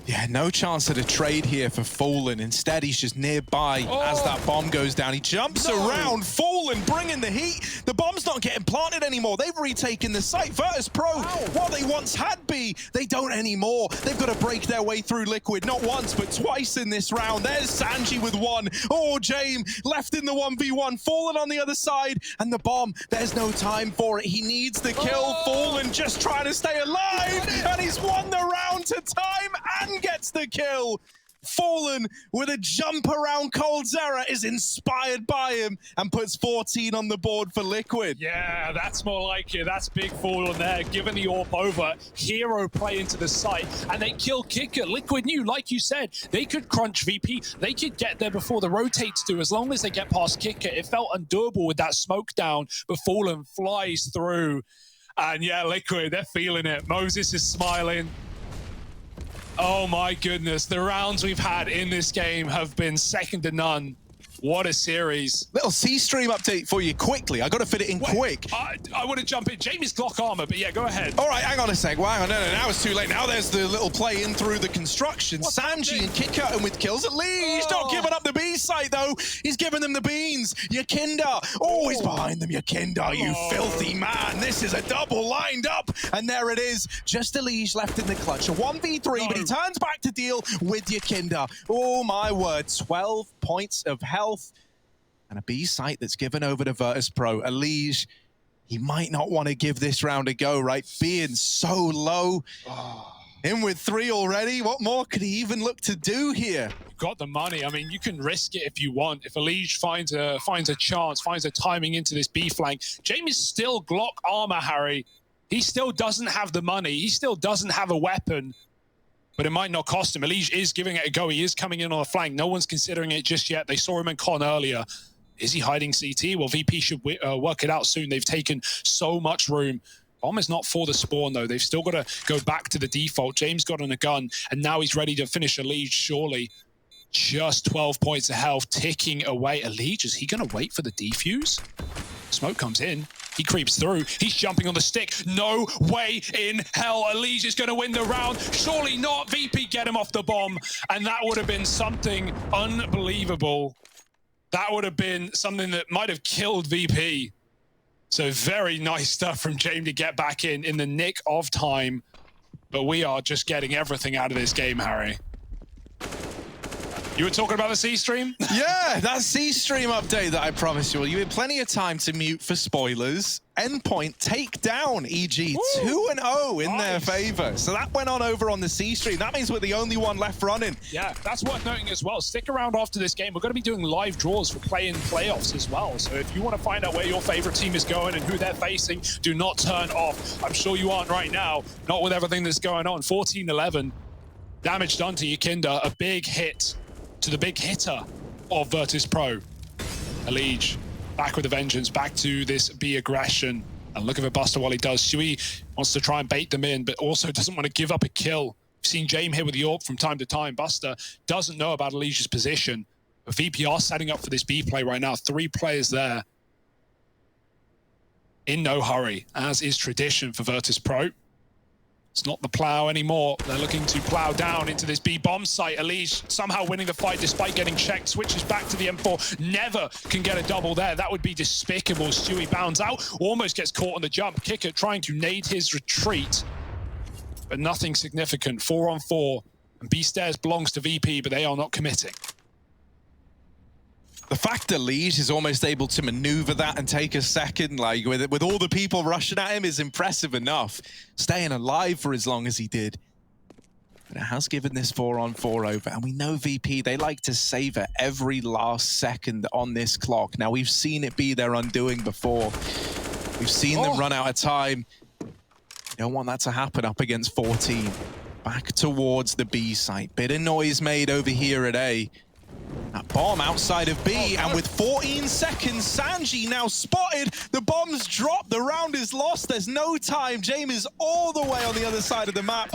Yeah, no chance at a trade here for Fallen. Instead, he's just nearby as that bomb goes down. He jumps around. Fallen bringing the heat. The bomb's not getting planted anymore. They've retaken the site. Virtus.pro, what they once had B, they don't anymore. They've got to break their way through Liquid, not once, but twice in this round. There's Sanji with 1. Oh, James left in the 1v1. Fallen on the other side, and the bomb, there's no time for it. He needs the kill. Fallen just trying to stay alive, and he's won the round to time and gets the kill. Fallen with a jump around Coldzera is inspired by him and puts 14 on the board for Liquid. Yeah, that's more like it. That's big Fallen there, giving the AWP over. Hero play into the site, and they kill Kicker. Liquid knew, like you said, they could crunch VP. They could get there before the rotates do, as long as they get past Kicker. It felt undoable with that smoke down, but Fallen flies through. And yeah, Liquid, they're feeling it. Moses is smiling. Oh my goodness, the rounds we've had in this game have been second to none. What a series. Little C-Stream update for you quickly. I got to fit it in quick. I want to jump in. Jamie's Glock armor, but yeah, go ahead. All right, hang on a sec. Well, hang on. No, now it's too late. Now there's the little play in through the construction. What's Sanji and Kit Cutting with kills. At least not giving up the B site, though. He's giving them the beans. Yakindar. Oh, he's behind them. Yakindar, you filthy man. This is a double lined up. And there it is. Just Elige left in the clutch. A 1v3, but he turns back to deal with Yakindar. Oh, my word. 12 points of health. And a B site that's given over to Virtus.pro. Elige, he might not want to give this round a go, right? Being so low. In with 3 already. What more could he even look to do here? You've got the money. I mean, you can risk it if you want. If Elige finds a chance, finds a timing into this B flank, Jamie's still Glock armor, Harry. He still doesn't have the money. He still doesn't have a weapon, but it might not cost him. Elige is giving it a go. He is coming in on the flank. No one's considering it just yet. They saw him in Con earlier. Is he hiding CT? Well, VP should work it out soon. They've taken so much room. Bomb is not for the spawn, though. They've still got to go back to the default. James got on a gun, and now he's ready to finish Elige, surely. Just 12 points of health, ticking away. Elige, is he going to wait for the defuse? Smoke comes in. He creeps through. He's jumping on the stick. No way in hell. Elige is going to win the round. Surely not. VP get him off the bomb. And that would have been something unbelievable. That would have been something that might have killed VP. So very nice stuff from James to get back in the nick of time. But we are just getting everything out of this game, Harry. You were talking about the C-Stream? Yeah, that C-Stream update that I promised you. You had plenty of time to mute for spoilers. Endpoint take down EG 2-0 in their favor. So that went on over on the C-Stream. That means we're the only one left running. Yeah, that's worth noting as well. Stick around after this game. We're going to be doing live draws for play-in playoffs as well. So if you want to find out where your favorite team is going and who they're facing, do not turn off. I'm sure you aren't right now, not with everything that's going on. 14-11. Damage done to Yakinda. A big hit to the big hitter of Virtus.pro. Elige back with a vengeance, back to this B aggression. And look at the Buster while he does. Shui wants to try and bait them in, but also doesn't want to give up a kill. We've seen James here with the AWP from time to time. Buster doesn't know about Elige's position. But VPR setting up for this B play right now. 3 players there. In no hurry, as is tradition for Virtus.pro. It's not the plow anymore. They're looking to plow down into this B bomb site. Elige somehow winning the fight despite getting checked. Switches back to the M4. Never can get a double there. That would be despicable. Stewie bounds out. Almost gets caught on the jump. Kicker trying to nade his retreat. But nothing significant. 4-on-4. And B stairs belongs to VP, but they are not committing. The fact that Elige is almost able to maneuver that and take a second, like with all the people rushing at him, is impressive enough. Staying alive for as long as he did. But it has given this 4-on-4 over. And we know VP, they like to savor every last second on this clock. Now, we've seen it be their undoing before. We've seen them run out of time. You don't want that to happen up against 14. Back towards the B site. Bit of noise made over here at A. That bomb outside of B, and with 14 seconds, Sanji now spotted. The bomb's dropped, the round is lost, there's no time. James is all the way on the other side of the map.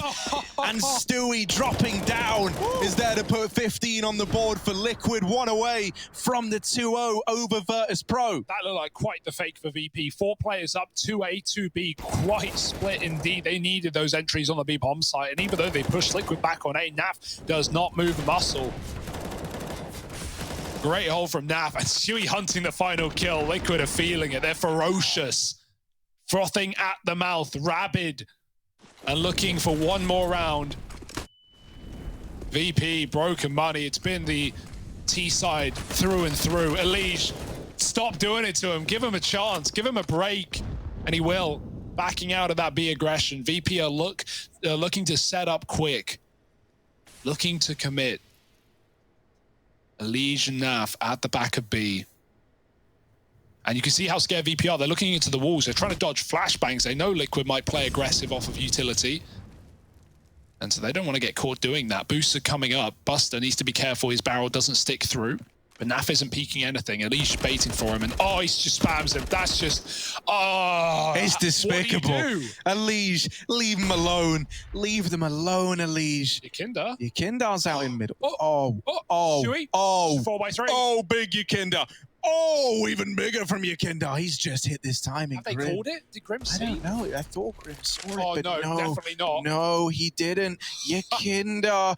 And Stewie dropping down is there to put 15 on the board for Liquid. 1 away from the 2-0 over Virtus.pro. That looked like quite the fake for VP. 4 players up, 2A, 2B, quite split indeed. They needed those entries on the B bomb site, and even though they pushed Liquid back on A, Naf does not move a muscle. Great hold from Naf, and Stewie hunting the final kill. Liquid are feeling it. They're ferocious. Frothing at the mouth, rabid, and looking for one more round. VP, broken money. It's been the T side through and through. Elige, stop doing it to him. Give him a chance. Give him a break. And he will. Backing out of that B aggression. VP are looking to set up quick. Looking to commit. Elige and Naf at the back of B. And you can see how scared VP are. They're looking into the walls. They're trying to dodge flashbangs. They know Liquid might play aggressive off of utility. And so they don't want to get caught doing that. Boosts are coming up. Buster needs to be careful his barrel doesn't stick through. But Naf isn't peeking anything. Elige baiting for him. And he just spams him. That's just, it's despicable. What do you do? Elige, leave him alone. Leave them alone, Elige. Yakinda. Yakinda's out in middle. Shui. 4x3. Oh, big Yakinda. Oh, even bigger from Yakinda. He's just hit this timing. Have they called it? Did Grim see? I don't know. I thought Grim saw it, but no, definitely not. No, he didn't. Yakinda.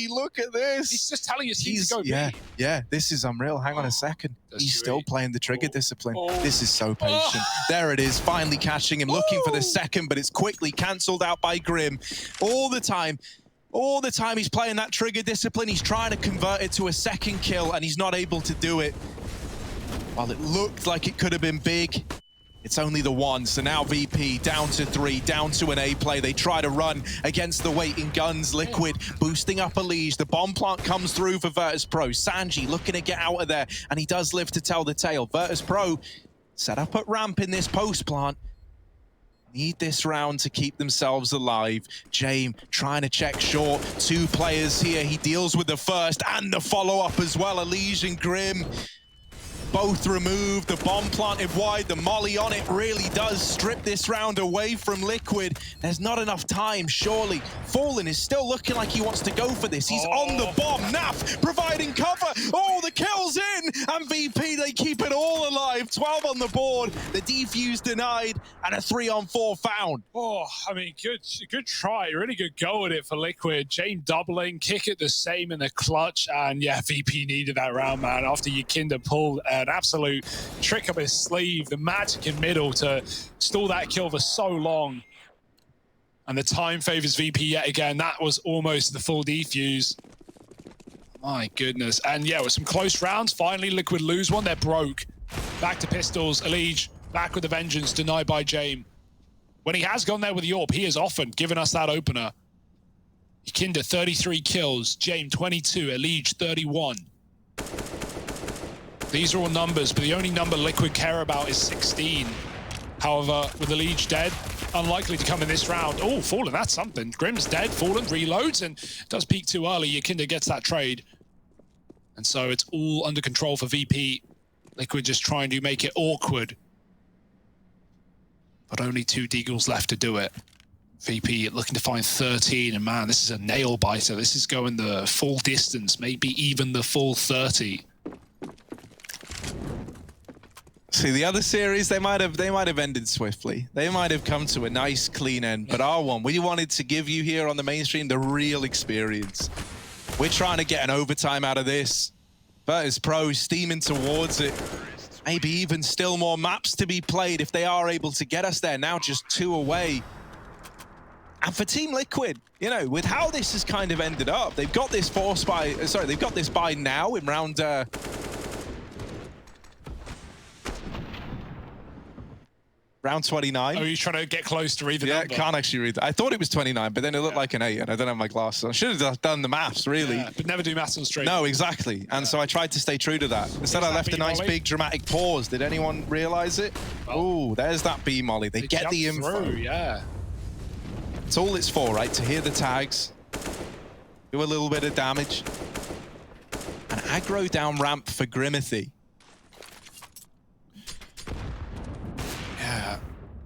Look at this. He's just telling us he's to go B. Yeah, this is unreal. Hang on a second. He's still playing the trigger discipline. This is so patient. There it is, finally catching him, looking for the second, but it's quickly cancelled out by Grim. All the time he's playing that trigger discipline, he's trying to convert it to a second kill, and he's not able to do it. While it looked like it could have been big, It's only the one, so now VP down to 3, down to an A play. They try to run against the waiting guns. Liquid boosting up a Liege. The bomb plant comes through for Virtus.pro. Sanji looking to get out of there, and he does live to tell the tale. Virtus.pro set up at ramp in this post plant. Need this round to keep themselves alive. James trying to check short. 2 players here. He deals with the first and the follow-up as well. Liege and Grim both removed. The bomb planted wide. The molly on it really does strip this round away from Liquid. There's not enough time, surely. Fallen is still looking like he wants to go for this. He's on the bomb. Naf providing cover. Oh, the kill's in. And VP, they keep it all alive. 12 on the board. The defuse denied. And a 3-on-4 found. Oh, I mean, good try. Really good go at it for Liquid. James doubling, kick it the same in the clutch. And yeah, VP needed that round, man. After Yakinda pulled an absolute trick up his sleeve, the magic in middle to stall that kill for so long. And the time favors VP yet again. That was almost the full defuse. My goodness. And yeah, with some close rounds, finally Liquid lose one. They're broke. Back to pistols. Liege back with the vengeance, denied by James. When he has gone there with the AWP, he has often given us that opener. Yakinda 33 kills, James 22, Liege 31. These are all numbers, but the only number Liquid care about is 16. However, with the Liege dead, unlikely to come in this round. Oh, Fallen, that's something. Grim's dead, Fallen reloads and does peek too early. Yakinda gets that trade. And so it's all under control for VP. Liquid just trying to make it awkward. But only 2 deagles left to do it. VP looking to find 13, and man, this is a nail biter. This is going the full distance, maybe even the full 30. See, the other series, they might have ended swiftly. They might have come to a nice, clean end. But our one, we wanted to give you here on the mainstream the real experience. We're trying to get an overtime out of this. Virtus.pro steaming towards it. Maybe even still more maps to be played if they are able to get us there. Now just 2 away. And for Team Liquid, you know, with how this has kind of ended up, they've got this they've got this buy now in round round 29. Oh, you're trying to get close to read the number? Yeah, can't actually read that. I thought it was 29, but then it looked like an 8, and I don't have my glasses. I should have done the maths, really. Yeah, but never do maths on straight. No, exactly. And so I tried to stay true to that. Instead, I left a nice, big, dramatic pause. Did anyone realize it? Oh, there's that B molly. They get the info. Through, yeah. It's all it's for, right? To hear the tags, do a little bit of damage, and aggro down ramp for Grimathy.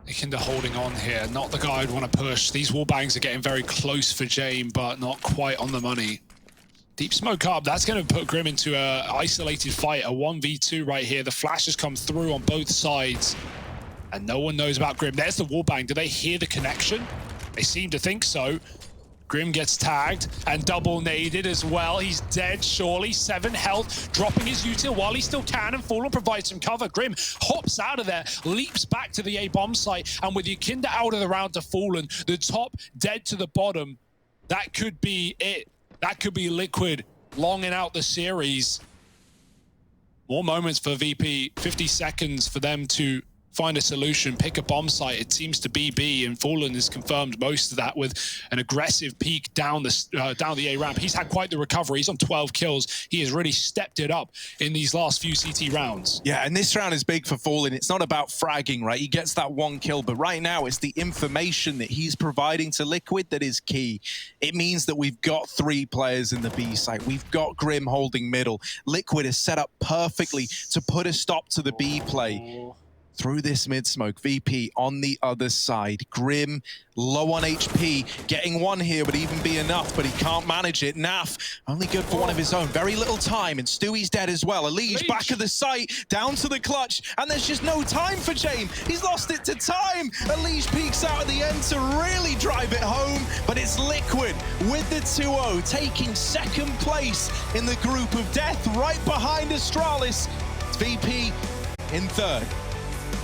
Yakinda holding on here, not the guy I'd want to push. These wallbangs are getting very close for James, but not quite on the money. Deep smoke up, that's going to put Grim into an isolated fight, a 1v2 right here. The flashes come through on both sides, and no one knows about Grim. There's the wallbang. Do they hear the connection? They seem to think so. Grim gets tagged and double naded as well. He's dead, surely. 7 health, dropping his util while he still can, and Fallen provides some cover. Grim hops out of there, leaps back to the A-bomb site, and with Yakinda out of the round to Fallen, the top dead to the bottom, that could be it. That could be Liquid longing out the series. More moments for VP, 50 seconds for them to find a solution, pick a bomb site. It seems to be B, and Fallen has confirmed most of that with an aggressive peek down the A ramp. He's had quite the recovery. He's on 12 kills. He has really stepped it up in these last few CT rounds. Yeah, and this round is big for Fallen. It's not about fragging, right? He gets that 1 kill, but right now it's the information that he's providing to Liquid that is key. It means that we've got 3 players in the B site. We've got Grim holding middle. Liquid is set up perfectly to put a stop to the B play. Through this mid-smoke, VP on the other side. Grim, low on HP, getting 1 here would even be enough, but he can't manage it. Naf, only good for 1 of his own. Very little time, and Stewie's dead as well. Liege back of the site, down to the clutch, and there's just no time for James. He's lost it to time. Liege peeks out at the end to really drive it home, but it's Liquid with the 2-0, taking 2nd place in the group of death, right behind Astralis. It's VP in 3rd.